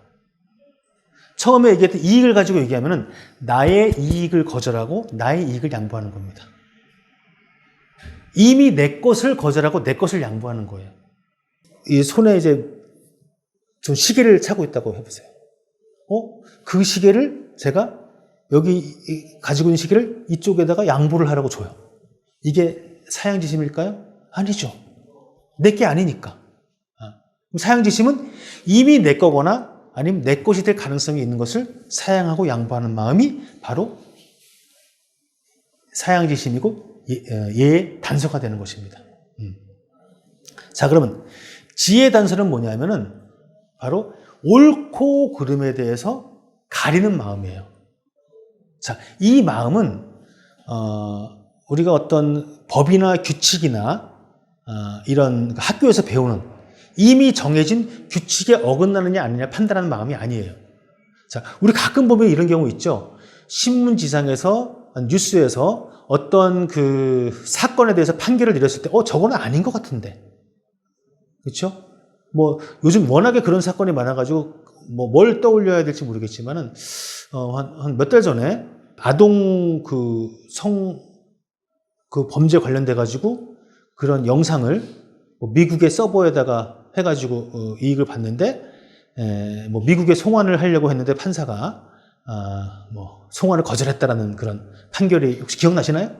[SPEAKER 1] 처음에 얘기했던 이익을 가지고 얘기하면은 나의 이익을 거절하고 나의 이익을 양보하는 겁니다. 이미 내 것을 거절하고 내 것을 양보하는 거예요. 이 손에 이제 좀 시계를 차고 있다고 해보세요. 그 시계를 제가 여기 가지고 있는 시계를 이쪽에다가 양보를 하라고 줘요. 이게 사양지심일까요? 아니죠. 내 게 아니니까. 사양지심은 이미 내 거거나 아니면 내 것이 될 가능성이 있는 것을 사양하고 양보하는 마음이 바로 사양지심이고 예의 단서가 되는 것입니다. 자, 그러면 지혜 단서는 뭐냐면은 바로 옳고 그름에 대해서 가리는 마음이에요. 자, 이 마음은 우리가 어떤 법이나 규칙이나 이런 학교에서 배우는 이미 정해진 규칙에 어긋나느냐 아니냐 판단하는 마음이 아니에요. 자, 우리 가끔 보면 이런 경우 있죠. 신문지상에서, 뉴스에서 어떤 그 사건에 대해서 판결을 내렸을 때, 저거는 아닌 것 같은데. 그렇죠? 뭐, 요즘 워낙에 그런 사건이 많아가지고, 뭘 떠올려야 될지 모르겠지만은, 한 몇 달 전에 아동 그 범죄 관련돼가지고 그런 영상을 미국의 서버에다가 해가지고 이익을 받는데, 미국에 송환을 하려고 했는데 판사가 송환을 거절했다라는 그런 판결이 혹시 기억나시나요?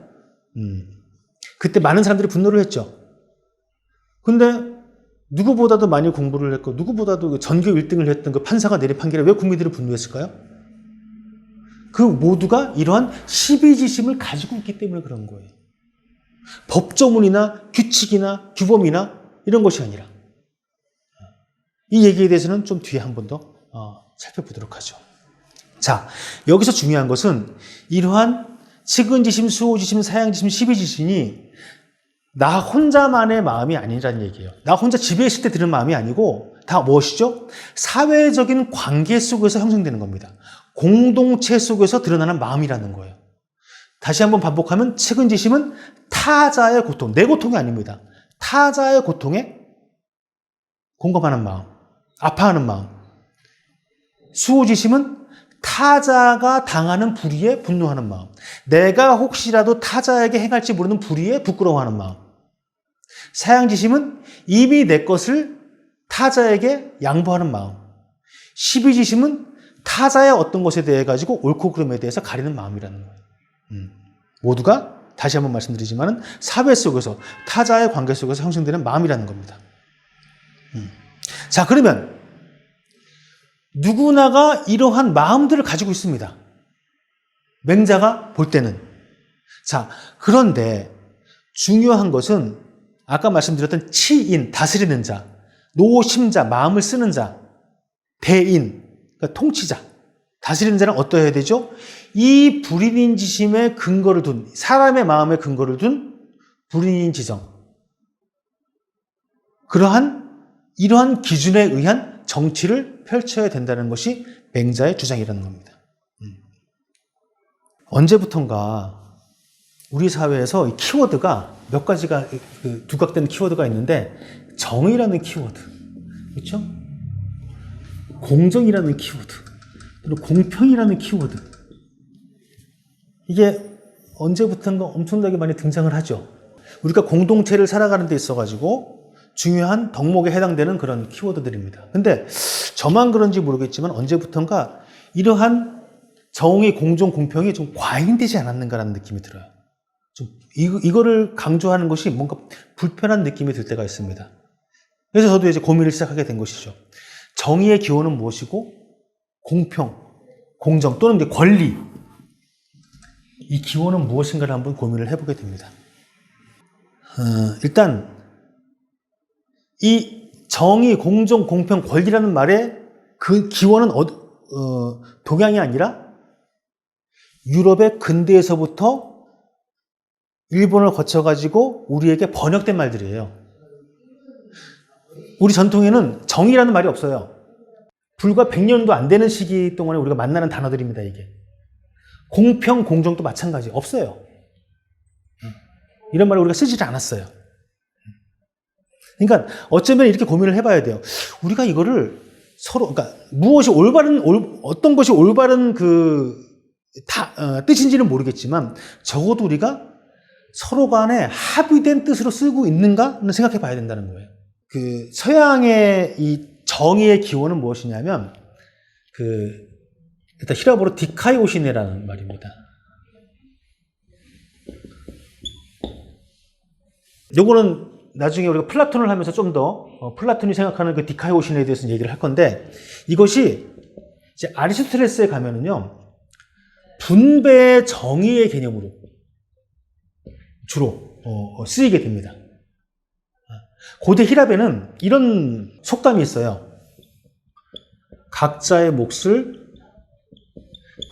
[SPEAKER 1] 그때 많은 사람들이 분노를 했죠. 근데 누구보다도 많이 공부를 했고 누구보다도 전교 1등을 했던 그 판사가 내린 판결에 왜 국민들이 분노했을까요? 그 모두가 이러한 시비지심을 가지고 있기 때문에 그런 거예요. 법조문이나 규칙이나 규범이나 이런 것이 아니라. 이 얘기에 대해서는 좀 뒤에 한 번 더 살펴보도록 하죠. 자, 여기서 중요한 것은 이러한 측은지심, 수호지심, 사양지심, 시비지심이 나 혼자만의 마음이 아니라는 얘기예요. 나 혼자 집에 있을 때 드는 마음이 아니고 다 무엇이죠? 사회적인 관계 속에서 형성되는 겁니다. 공동체 속에서 드러나는 마음이라는 거예요. 다시 한번 반복하면 측은지심은 타자의 고통, 내 고통이 아닙니다. 타자의 고통에 공감하는 마음, 아파하는 마음. 수호지심은 타자가 당하는 불의에 분노하는 마음. 내가 혹시라도 타자에게 행할지 모르는 불의에 부끄러워하는 마음. 사양지심은 이미 내 것을 타자에게 양보하는 마음. 시비지심은 타자의 어떤 것에 대해 가지고 옳고 그름에 대해서 가리는 마음이라는 거예요. 모두가 다시 한번 말씀드리지만 사회 속에서 타자의 관계 속에서 형성되는 마음이라는 겁니다. 자, 그러면 누구나가 이러한 마음들을 가지고 있습니다. 맹자가 볼 때는. 자, 그런데 중요한 것은 아까 말씀드렸던 치인, 다스리는 자, 노심자, 마음을 쓰는 자, 대인, 그러니까 통치자, 다스리는 자는 어떠해야 되죠? 이 불인인지심에 근거를 둔, 사람의 마음에 근거를 둔 불인인지정. 이러한 기준에 의한 정치를 펼쳐야 된다는 것이 맹자의 주장이라는 겁니다. 언제부턴가 우리 사회에서 이 키워드가 몇 가지가 두각된 키워드가 있는데 정의라는 키워드, 그렇죠? 공정이라는 키워드, 그리고 공평이라는 키워드. 이게 언제부턴가 엄청나게 많이 등장을 하죠. 우리가 공동체를 살아가는 데 있어가지고 중요한 덕목에 해당되는 그런 키워드들입니다. 근데 저만 그런지 모르겠지만 언제부턴가 이러한 정의, 공정, 공평이 좀 과잉되지 않았는가라는 느낌이 들어요. 좀 이거를 강조하는 것이 뭔가 불편한 느낌이 들 때가 있습니다. 그래서 저도 이제 고민을 시작하게 된 것이죠. 정의의 기원은 무엇이고 공평, 공정 또는 이제 권리, 이 기원은 무엇인가를 한번 고민을 해보게 됩니다. 일단 이 정의, 공정, 공평, 권리라는 말의 그 기원은 동양이 아니라 유럽의 근대에서부터 일본을 거쳐가지고 우리에게 번역된 말들이에요. 우리 전통에는 정의라는 말이 없어요. 불과 100년도 안 되는 시기 동안에 우리가 만나는 단어들입니다, 이게. 공평, 공정도 마찬가지. 없어요. 이런 말을 우리가 쓰지 않았어요. 그러니까 어쩌면 이렇게 고민을 해봐야 돼요. 우리가 이거를 서로, 그러니까 무엇이 어떤 것이 올바른 뜻인지는 모르겠지만 적어도 우리가 서로 간에 합의된 뜻으로 쓰고 있는가는 생각해 봐야 된다는 거예요. 서양의 이 정의의 기원은 무엇이냐면, 일단 히라보로 디카이오시네라는 말입니다. 요거는 나중에 우리가 플라톤을 하면서 좀 더 플라톤이 생각하는 그 디카이오시네에 대해서 얘기를 할 건데, 이것이 이제 아리스토텔레스에 가면은요, 분배의 정의의 개념으로 주로 쓰이게 됩니다. 고대 히랍에는 이런 속담이 있어요. 각자의 몫을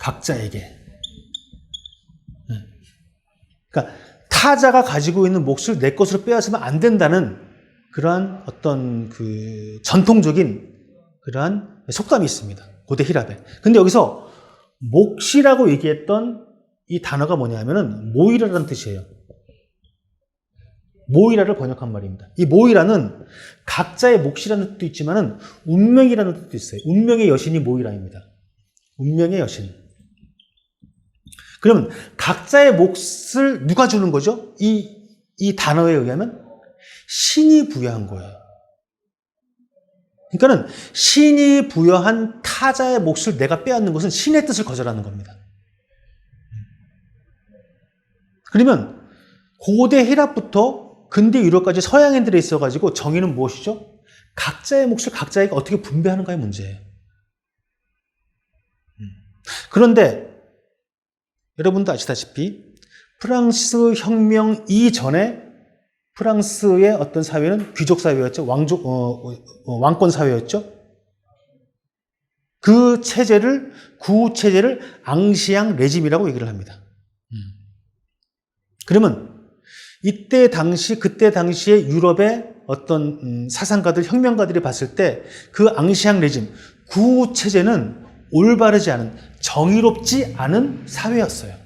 [SPEAKER 1] 각자에게. 그러니까 타자가 가지고 있는 몫을 내 것으로 빼앗으면 안 된다는 그러한 어떤 전통적인 그러한 속담이 있습니다. 고대 히랍에. 근데 여기서 몫이라고 얘기했던 이 단어가 뭐냐면은 모이라라는 뜻이에요. 모이라를 번역한 말입니다. 이 모이라는 각자의 몫이라는 뜻도 있지만은 운명이라는 뜻도 있어요. 운명의 여신이 모이라입니다. 운명의 여신. 그러면 각자의 몫을 누가 주는 거죠? 이 단어에 의하면 신이 부여한 거예요. 그러니까는 신이 부여한 타자의 몫을 내가 빼앗는 것은 신의 뜻을 거절하는 겁니다. 그러면 고대 히랍부터 근대 유럽까지 서양인들에 있어가지고 정의는 무엇이죠? 각자의 몫을 각자에게 어떻게 분배하는가의 문제예요. 그런데 여러분도 아시다시피 프랑스 혁명 이전에 프랑스의 어떤 사회는 귀족 사회였죠. 왕권 사회였죠. 그 구체제를 앙시앙 레짐이라고 얘기를 합니다. 그러면 그때 당시에 유럽의 어떤 사상가들, 혁명가들이 봤을 때 그 앙시앙 레짐, 구체제는 올바르지 않은, 정의롭지 않은 사회였어요.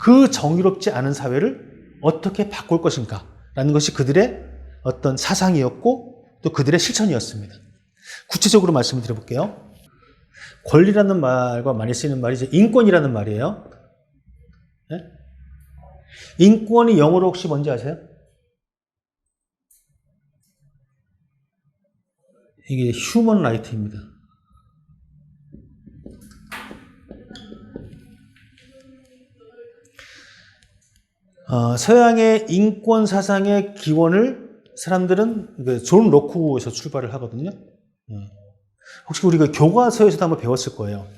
[SPEAKER 1] 그 정의롭지 않은 사회를 어떻게 바꿀 것인가 라는 것이 그들의 어떤 사상이었고 또 그들의 실천이었습니다. 구체적으로 말씀을 드려볼게요. 권리라는 말과 많이 쓰이는 말이 이제 인권이라는 말이에요. 네? 인권이 영어로 혹시 뭔지 아세요? 이게 휴먼 라이트입니다. 서양의 인권 사상의 기원을 사람들은 존 로쿠에서 출발을 하거든요. 혹시 우리가 교과서에서도 한번 배웠을 거예요.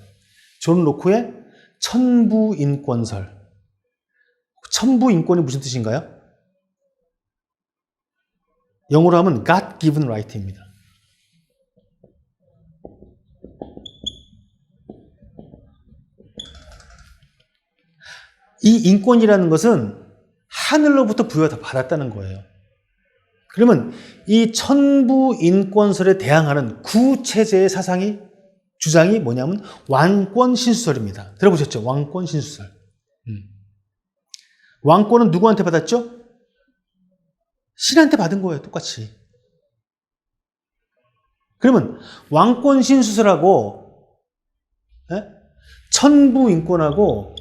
[SPEAKER 1] 존 로크의 천부인권설. 천부인권이 무슨 뜻인가요? 영어로 하면 God given right입니다. 이 인권이라는 것은 하늘로부터 부여받았다는 거예요. 그러면 이 천부인권설에 대항하는 구체제의 주장이 뭐냐면 왕권신수설입니다. 들어보셨죠? 왕권신수설. 왕권은 누구한테 받았죠? 신한테 받은 거예요. 똑같이. 그러면 왕권신수설하고 천부인권하고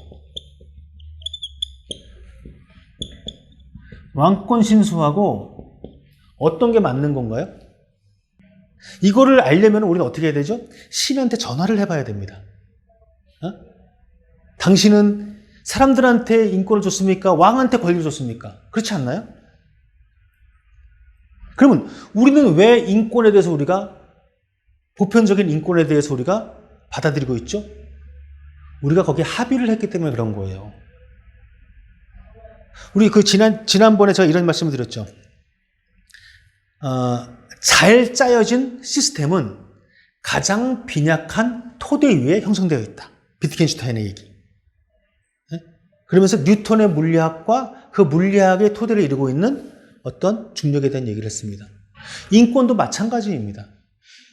[SPEAKER 1] 왕권신수하고 어떤 게 맞는 건가요? 이거를 알려면 우리는 어떻게 해야 되죠? 신한테 전화를 해봐야 됩니다. 당신은 사람들한테 인권을 줬습니까? 왕한테 권리를 줬습니까? 그렇지 않나요? 그러면 우리는 왜 인권에 대해서 보편적인 인권에 대해서 우리가 받아들이고 있죠? 우리가 거기에 합의를 했기 때문에 그런 거예요. 우리 지난번에 제가 이런 말씀을 드렸죠. 잘 짜여진 시스템은 가장 빈약한 토대 위에 형성되어 있다. 비트겐슈타인의 얘기. 그러면서 뉴턴의 물리학과 그 물리학의 토대를 이루고 있는 어떤 중력에 대한 얘기를 했습니다. 인권도 마찬가지입니다.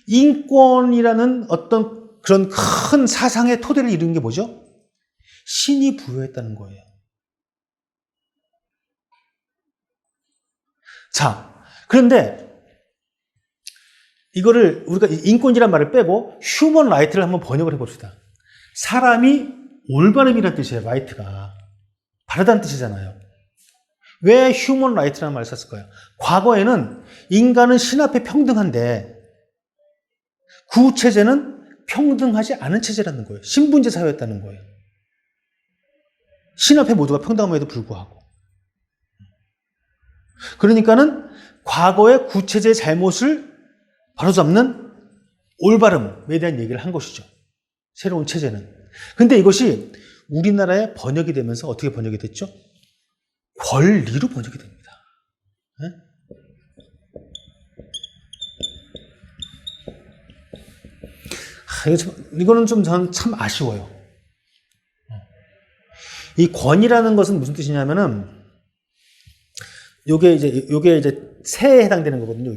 [SPEAKER 1] 인권이라는 어떤 그런 큰 사상의 토대를 이루는 게 뭐죠? 신이 부여했다는 거예요. 자, 그런데 이거를 우리가 인권이란 말을 빼고 휴먼 라이트를 한번 번역을 해봅시다. 사람이 올바름이라는 뜻이에요. 라이트가. 바르다는 뜻이잖아요. 왜 휴먼 라이트라는 말을 썼을까요? 과거에는 인간은 신 앞에 평등한데 구체제는 평등하지 않은 체제라는 거예요. 신분제 사회였다는 거예요. 신 앞에 모두가 평등함에도 불구하고. 그러니까는 과거의 구체제의 잘못을 바로잡는 올바름에 대한 얘기를 한 것이죠. 새로운 체제는. 근데 이것이 우리나라에 번역이 되면서 어떻게 번역이 됐죠? 권리로 번역이 됩니다. 네? 이거는 좀 저는 참 아쉬워요. 이 권이라는 것은 무슨 뜻이냐면은 요게 이제 새에 해당되는 거거든요.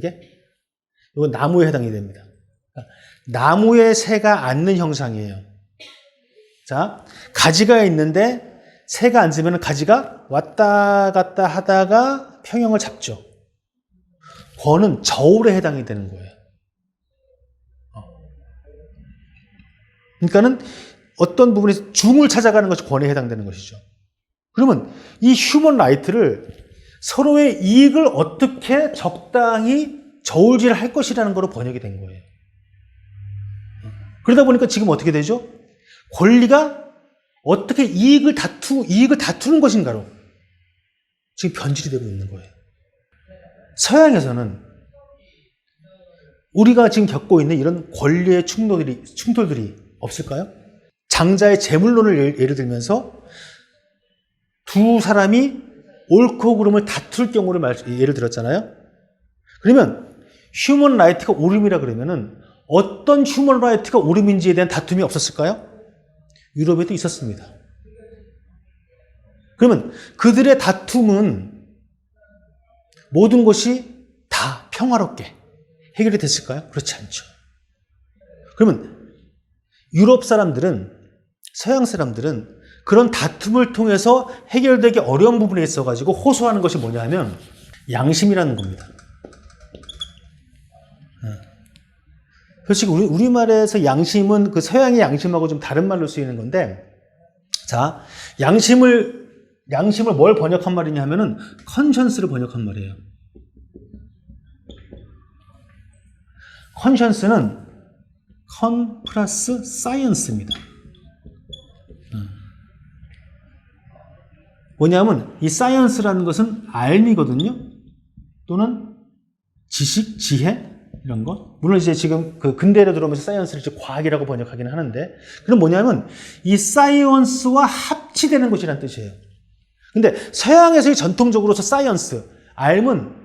[SPEAKER 1] 이건 나무에 해당이 됩니다. 나무에 새가 앉는 형상이에요. 자, 가지가 있는데 새가 앉으면 가지가 왔다 갔다 하다가 평형을 잡죠. 권은 저울에 해당이 되는 거예요. 그러니까는 어떤 부분에서 중을 찾아가는 것이 권에 해당되는 것이죠. 그러면 이 휴먼 라이트를 서로의 이익을 어떻게 적당히 저울질을 할 것이라는 거로 번역이 된 거예요. 그러다 보니까 지금 어떻게 되죠? 권리가 어떻게 이익을 다투는 것인가로 지금 변질이 되고 있는 거예요. 서양에서는 우리가 지금 겪고 있는 이런 권리의 충돌들이 없을까요? 장자의 재물론을 예를 들면서 두 사람이 옳고 그름을 다툴 경우를 예를 들었잖아요. 그러면 휴먼 라이트가 옳음이라 그러면은 어떤 휴먼 라이트가 옳음인지에 대한 다툼이 없었을까요? 유럽에도 있었습니다. 그러면 그들의 다툼은 모든 것이 다 평화롭게 해결이 됐을까요? 그렇지 않죠. 그러면 유럽 사람들은, 서양 사람들은 그런 다툼을 통해서 해결되기 어려운 부분에 있어가지고 호소하는 것이 뭐냐 하면 양심이라는 겁니다. 솔직히 우리말에서 양심은 그 서양의 양심하고 좀 다른 말로 쓰이는 건데, 자, 양심을 뭘 번역한 말이냐 하면은 컨션스를 번역한 말이에요. 컨션스는 컨 플러스 사이언스입니다. 뭐냐면 이 사이언스라는 것은 알미거든요. 또는 지식, 지혜, 이런 거. 물론 이제 지금 그 근대로 들어오면서 사이언스를 이제 과학이라고 번역하기는 하는데, 그럼 뭐냐면 이 사이언스와 합치되는 것이라는 뜻이에요. 근데 서양에서의 전통적으로서 사이언스, 알은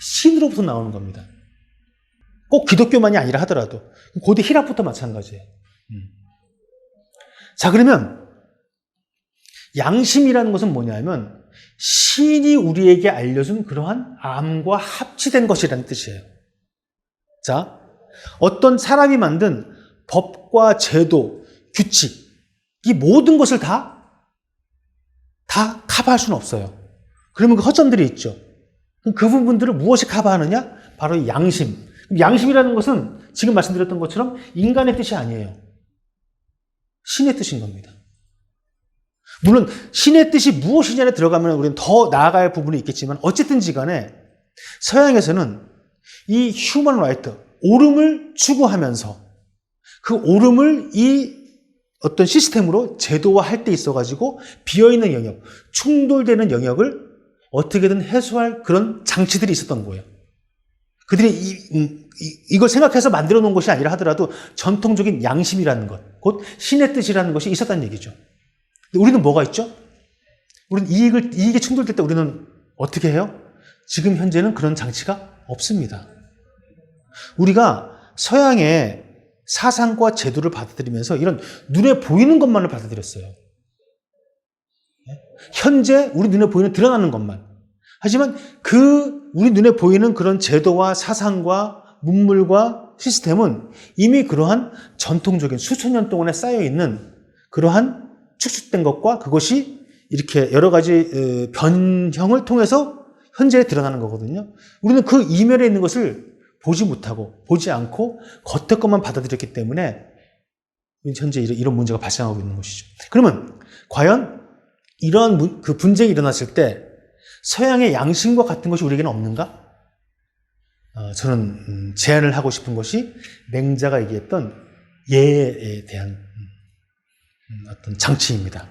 [SPEAKER 1] 신으로부터 나오는 겁니다. 꼭 기독교만이 아니라 하더라도. 고대 히락부터 마찬가지예요. 자, 그러면 양심이라는 것은 뭐냐면 신이 우리에게 알려준 그러한 암과 합치된 것이라는 뜻이에요. 자, 어떤 사람이 만든 법과 제도, 규칙, 이 모든 것을 다 커버할 수는 없어요. 그러면 그 허점들이 있죠. 그럼 그 부분들을 무엇이 커버하느냐? 바로 이 양심. 양심이라는 것은 지금 말씀드렸던 것처럼 인간의 뜻이 아니에요. 신의 뜻인 겁니다. 물론 신의 뜻이 무엇이냐에 들어가면 우리는 더 나아갈 부분이 있겠지만 어쨌든지 간에 서양에서는 이 휴먼 라이트, 옳음을 추구하면서 그 옳음을 이 어떤 시스템으로 제도화할 때 있어가지고 비어있는 영역, 충돌되는 영역을 어떻게든 해소할 그런 장치들이 있었던 거예요. 그들이 이걸 생각해서 만들어 놓은 것이 아니라 하더라도 전통적인 양심이라는 것, 곧 신의 뜻이라는 것이 있었다는 얘기죠. 근데 우리는 뭐가 있죠? 우리는 이익이 충돌될 때 우리는 어떻게 해요? 지금 현재는 그런 장치가 없습니다. 우리가 서양의 사상과 제도를 받아들이면서 이런 눈에 보이는 것만을 받아들였어요. 현재 우리 눈에 보이는 드러나는 것만. 하지만 우리 눈에 보이는 그런 제도와 사상과 문물과 시스템은 이미 그러한 전통적인 수천 년 동안에 쌓여있는 그러한 축적된 것과 그것이 이렇게 여러 가지 변형을 통해서 현재에 드러나는 거거든요. 우리는 그 이면에 있는 것을 보지 못하고 보지 않고 겉에 것만 받아들였기 때문에 현재 이런 문제가 발생하고 있는 것이죠. 그러면 과연 이러한 그 분쟁이 일어났을 때 서양의 양심과 같은 것이 우리에게는 없는가? 저는 제안을 하고 싶은 것이 맹자가 얘기했던 예에 대한 어떤 장치입니다.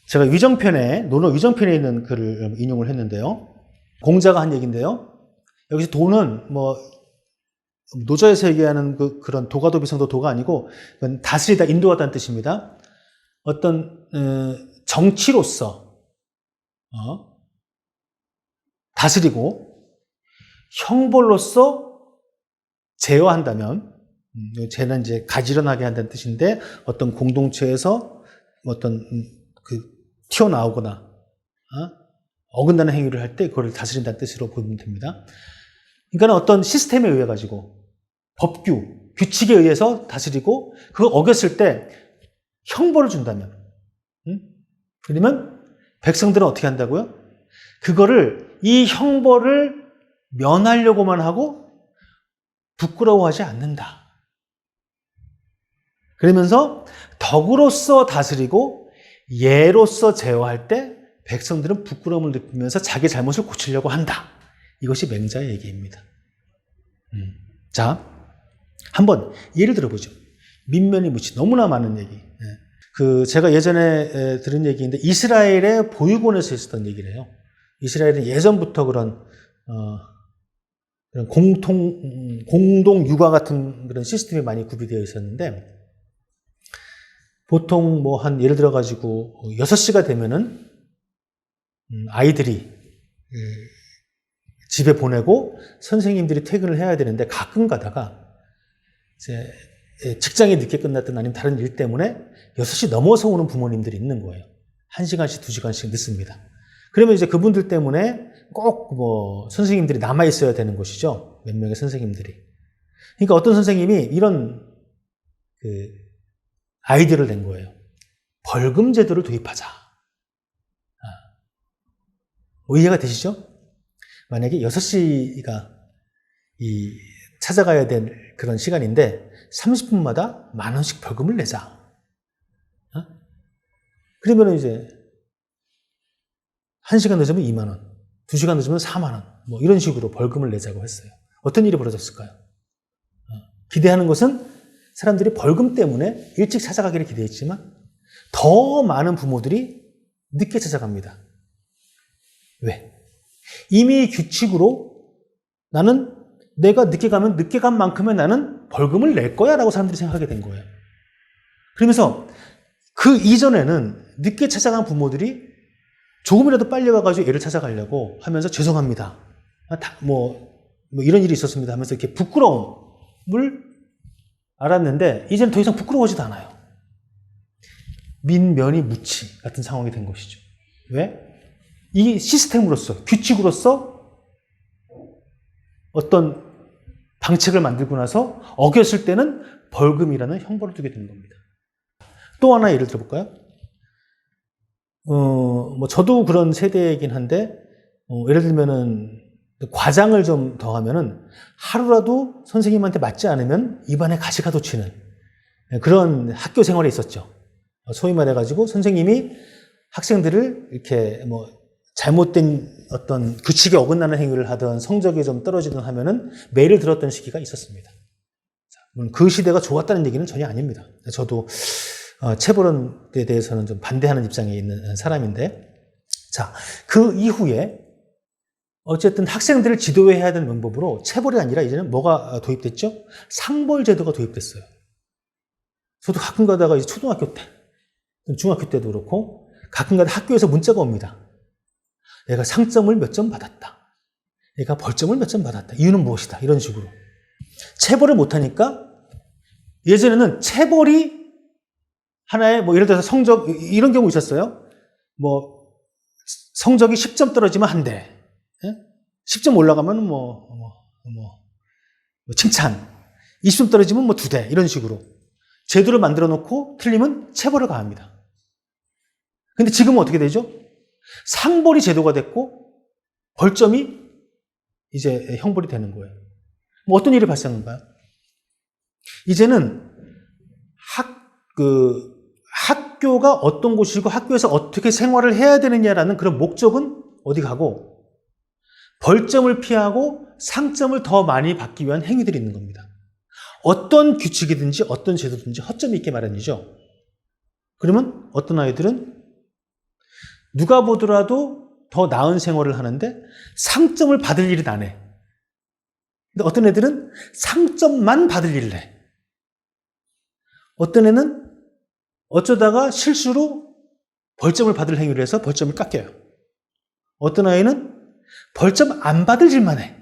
[SPEAKER 1] 제가 논어 위정편에 있는 글을 인용을 했는데요. 공자가 한 얘기인데요. 여기서 도는 노저에서 얘기하는 그런 도가도 비상도 도가 아니고 그건 다스리다, 인도하다는 뜻입니다. 어떤 정치로서 다스리고 형벌로서 제어한다면, 쟤는 이제 가지런하게 한다는 뜻인데 어떤 공동체에서 어떤 튀어나오거나 어긋나는 행위를 할 때 그걸 다스린다는 뜻으로 보면 됩니다. 그러니까 어떤 시스템에 의해 가지고 법규, 규칙에 의해서 다스리고 그거 어겼을 때 형벌을 준다면, 그러면 백성들은 어떻게 한다고요? 이 형벌을 면하려고만 하고 부끄러워하지 않는다. 그러면서 덕으로서 다스리고 예로서 제어할 때 백성들은 부끄러움을 느끼면서 자기 잘못을 고치려고 한다. 이것이 맹자의 얘기입니다. 자, 한번 예를 들어보죠. 민면이 묻히 너무나 많은 얘기. 제가 예전에 들은 얘기인데 이스라엘의 보육원에서 있었던 얘기래요. 이스라엘은 예전부터 그런 공동 육아 같은 그런 시스템이 많이 구비되어 있었는데 보통 예를 들어 가지고 6시가 되면은 아이들이 집에 보내고 선생님들이 퇴근을 해야 되는데 가끔 가다가 이제 직장이 늦게 끝났든 아니면 다른 일 때문에 6시 넘어서 오는 부모님들이 있는 거예요. 1시간씩, 2시간씩 늦습니다. 그러면 이제 그분들 때문에 꼭 선생님들이 남아 있어야 되는 것이죠. 몇 명의 선생님들이. 그러니까 어떤 선생님이 이런 아이디어를 낸 거예요. 벌금 제도를 도입하자. 이해가 되시죠? 만약에 6시가 찾아가야 될 그런 시간인데 30분마다 10,000원씩 벌금을 내자. 그러면 이제 1시간 늦으면 2만 원, 2시간 늦으면 4만 원, 이런 식으로 벌금을 내자고 했어요. 어떤 일이 벌어졌을까요? 기대하는 것은 사람들이 벌금 때문에 일찍 찾아가기를 기대했지만 더 많은 부모들이 늦게 찾아갑니다. 왜? 이미 규칙으로 나는 내가 늦게 가면 늦게 간 만큼의 나는 벌금을 낼 거야 라고 사람들이 생각하게 된 거예요. 그러면서 그 이전에는 늦게 찾아간 부모들이 조금이라도 빨리 와가지고 애를 찾아가려고 하면서 죄송합니다. 뭐 이런 일이 있었습니다 하면서 이렇게 부끄러움을 알았는데 이제는 더 이상 부끄러워지도 않아요. 민면이 무치 같은 상황이 된 것이죠. 왜? 이 시스템으로서, 규칙으로서 어떤 방책을 만들고 나서 어겼을 때는 벌금이라는 형벌을 두게 되는 겁니다. 또 하나 예를 들어볼까요? 뭐 저도 그런 세대이긴 한데 예를 들면은 과장을 좀 더하면은 하루라도 선생님한테 맞지 않으면 입안에 가시가 돋치는 그런 학교 생활이 있었죠. 소위 말해가지고 선생님이 학생들을 이렇게 뭐 잘못된 어떤 규칙에 어긋나는 행위를 하든 성적이 좀 떨어지든 하면은 매를 들었던 시기가 있었습니다. 그 시대가 좋았다는 얘기는 전혀 아닙니다. 저도 체벌에 대해서는 좀 반대하는 입장에 있는 사람인데, 자, 그 이후에 어쨌든 학생들을 지도해야 되는 방법으로 체벌이 아니라 이제는 뭐가 도입됐죠? 상벌제도가 도입됐어요. 저도 가끔 가다가 이제 초등학교 때, 중학교 때도 그렇고 가끔 가다 학교에서 문자가 옵니다. 얘가 상점을 몇 점 받았다. 얘가 벌점을 몇 점 받았다. 이유는 무엇이다. 이런 식으로. 체벌을 못하니까 예전에는 체벌이 하나의 뭐 예를 들어서 성적 이런 경우 있었어요. 뭐 성적이 10점 떨어지면 한 대. 10점 올라가면 뭐 칭찬. 20점 떨어지면 뭐 2대. 이런 식으로. 제도를 만들어 놓고 틀리면 체벌을 가합니다. 근데 지금은 어떻게 되죠? 상벌이 제도가 됐고 벌점이 이제 형벌이 되는 거예요. 뭐 어떤 일이 발생한가요? 이제는 학교가 어떤 곳이고 학교에서 어떻게 생활을 해야 되느냐라는 그런 목적은 어디 가고 벌점을 피하고 상점을 더 많이 받기 위한 행위들이 있는 겁니다. 어떤 규칙이든지 어떤 제도든지 허점이 있게 마련이죠. 그러면 어떤 아이들은 누가 보더라도 더 나은 생활을 하는데 상점을 받을 일은 안 해. 근데 어떤 애들은 상점만 받을 일을 해. 어떤 애는 어쩌다가 실수로 벌점을 받을 행위를 해서 벌점을 깎여요. 어떤 아이는 벌점 안 받을 일만 해.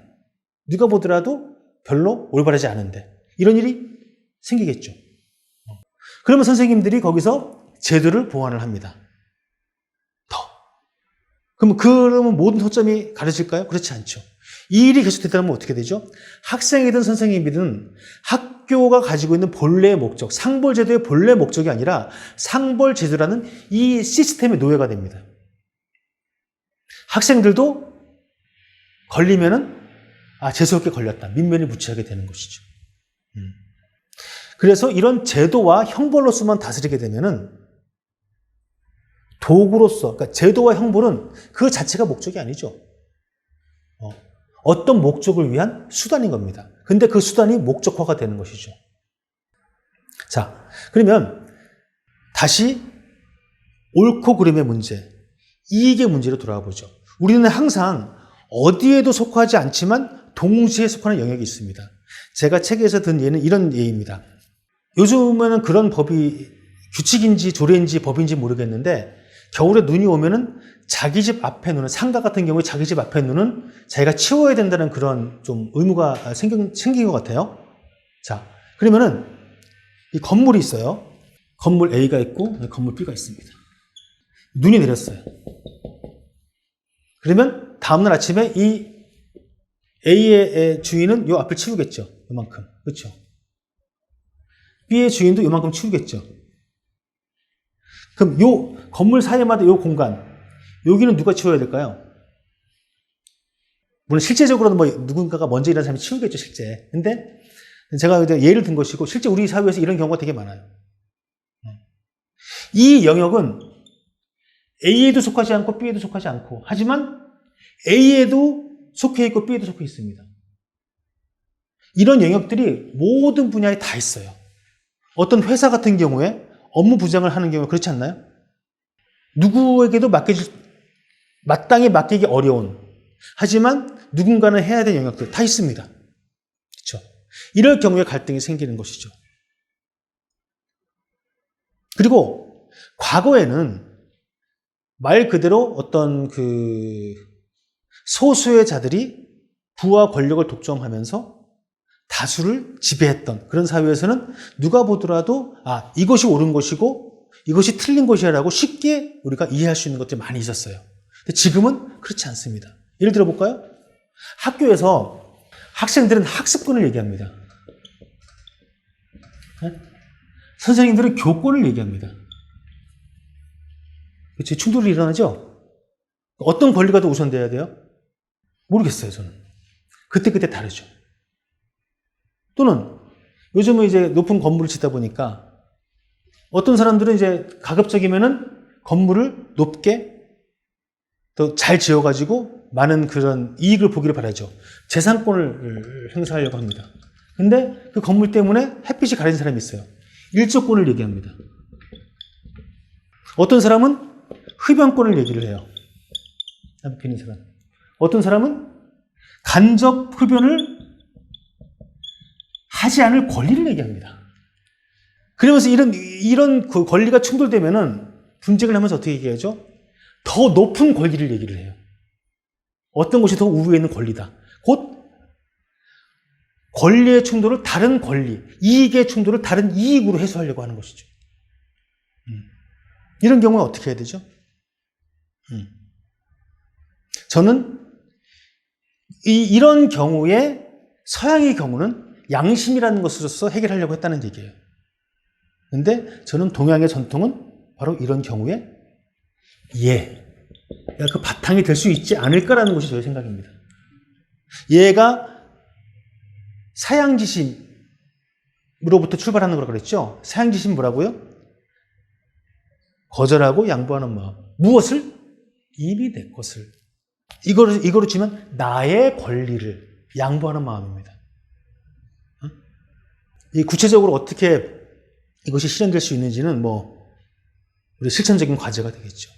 [SPEAKER 1] 누가 보더라도 별로 올바르지 않은데. 이런 일이 생기겠죠. 그러면 선생님들이 거기서 제도를 보완을 합니다. 그러면 모든 허점이 가려질까요? 그렇지 않죠. 이 일이 계속되다 보면 어떻게 되죠? 학생이든 선생님이든 학교가 가지고 있는 본래의 목적, 상벌제도의 본래 목적이 아니라 상벌제도라는 이 시스템의 노예가 됩니다. 학생들도 걸리면은 재수없게 걸렸다. 민면이 무치하게 되는 것이죠. 그래서 이런 제도와 형벌로서만 다스리게 되면은 도구로서, 그러니까 제도와 형벌은 그 자체가 목적이 아니죠. 어떤 목적을 위한 수단인 겁니다. 근데 그 수단이 목적화가 되는 것이죠. 자, 그러면 다시 옳고 그름의 문제, 이익의 문제로 돌아와 보죠. 우리는 항상 어디에도 속하지 않지만 동시에 속하는 영역이 있습니다. 제가 책에서 든 예는 이런 예입니다. 요즘에는 그런 법이 규칙인지 조례인지 법인지 모르겠는데 겨울에 눈이 오면은 자기 집 앞에 눈은, 상가 같은 경우에 자기 집 앞에 눈은 자기가 치워야 된다는 그런 좀 의무가 생긴 것 같아요. 자, 그러면은 이 건물이 있어요. 건물 A가 있고 건물 B가 있습니다. 눈이 내렸어요. 그러면 다음날 아침에 이 A의 주인은 요 앞을 치우겠죠. 요만큼. 그렇죠? B의 주인도 요만큼 치우겠죠. 그럼 요 건물 사이마다 요 공간, 여기는 누가 치워야 될까요? 물론 실제적으로는 뭐 누군가가 먼저 일하는 사람이 치우겠죠, 실제. 근데 제가 예를 든 것이고 실제 우리 사회에서 이런 경우가 되게 많아요. 이 영역은 A에도 속하지 않고 B에도 속하지 않고, 하지만 A에도 속해 있고 B에도 속해 있습니다. 이런 영역들이 모든 분야에 다 있어요. 어떤 회사 같은 경우에 업무 부장을 하는 경우에 그렇지 않나요? 누구에게도 마땅히 맡기기 어려운, 하지만 누군가는 해야 될 영역들 다 있습니다. 이럴 경우에 갈등이 생기는 것이죠. 그리고 과거에는 말 그대로 어떤 그 소수의 자들이 부와 권력을 독점하면서 다수를 지배했던 그런 사회에서는 누가 보더라도 이것이 옳은 것이고 이것이 틀린 것이라고 쉽게 우리가 이해할 수 있는 것들이 많이 있었어요. 근데 지금은 그렇지 않습니다. 예를 들어 볼까요? 학교에서 학생들은 학습권을 얘기합니다. 선생님들은 교권을 얘기합니다. 그렇지? 충돌이 일어나죠? 어떤 권리가 더 우선돼야 돼요? 모르겠어요, 저는. 그때그때 다르죠. 또는 요즘은 이제 높은 건물을 짓다 보니까 어떤 사람들은 이제 가급적이면은 건물을 높게 더 잘 지어가지고 많은 그런 이익을 보기를 바라죠. 재산권을 행사하려고 합니다. 근데 그 건물 때문에 햇빛이 가리는 사람이 있어요. 일조권을 얘기합니다. 어떤 사람은 흡연권을 얘기를 해요. 담배 피는 사람. 어떤 사람은 간접 흡연을 하지 않을 권리를 얘기합니다. 그러면서 이런 그 권리가 충돌되면은 분쟁을 하면서 어떻게 얘기하죠? 더 높은 권리를 얘기를 해요. 어떤 것이 더 우위에 있는 권리다. 곧 권리의 충돌을 다른 권리, 이익의 충돌을 다른 이익으로 해소하려고 하는 것이죠. 이런 경우에 어떻게 해야 되죠? 저는 이런 경우에 서양의 경우는 양심이라는 것으로서 해결하려고 했다는 얘기예요. 근데 저는 동양의 전통은 바로 이런 경우에 그 바탕이 될 수 있지 않을까라는 것이 저의 생각입니다. 얘가 사양지심으로부터 출발하는 거라고 그랬죠? 사양지심 뭐라고요? 거절하고 양보하는 마음. 무엇을? 이미 내 것을. 이거로 치면 나의 권리를 양보하는 마음입니다. 이 구체적으로 어떻게 이것이 실현될 수 있는지는 우리 실천적인 과제가 되겠죠.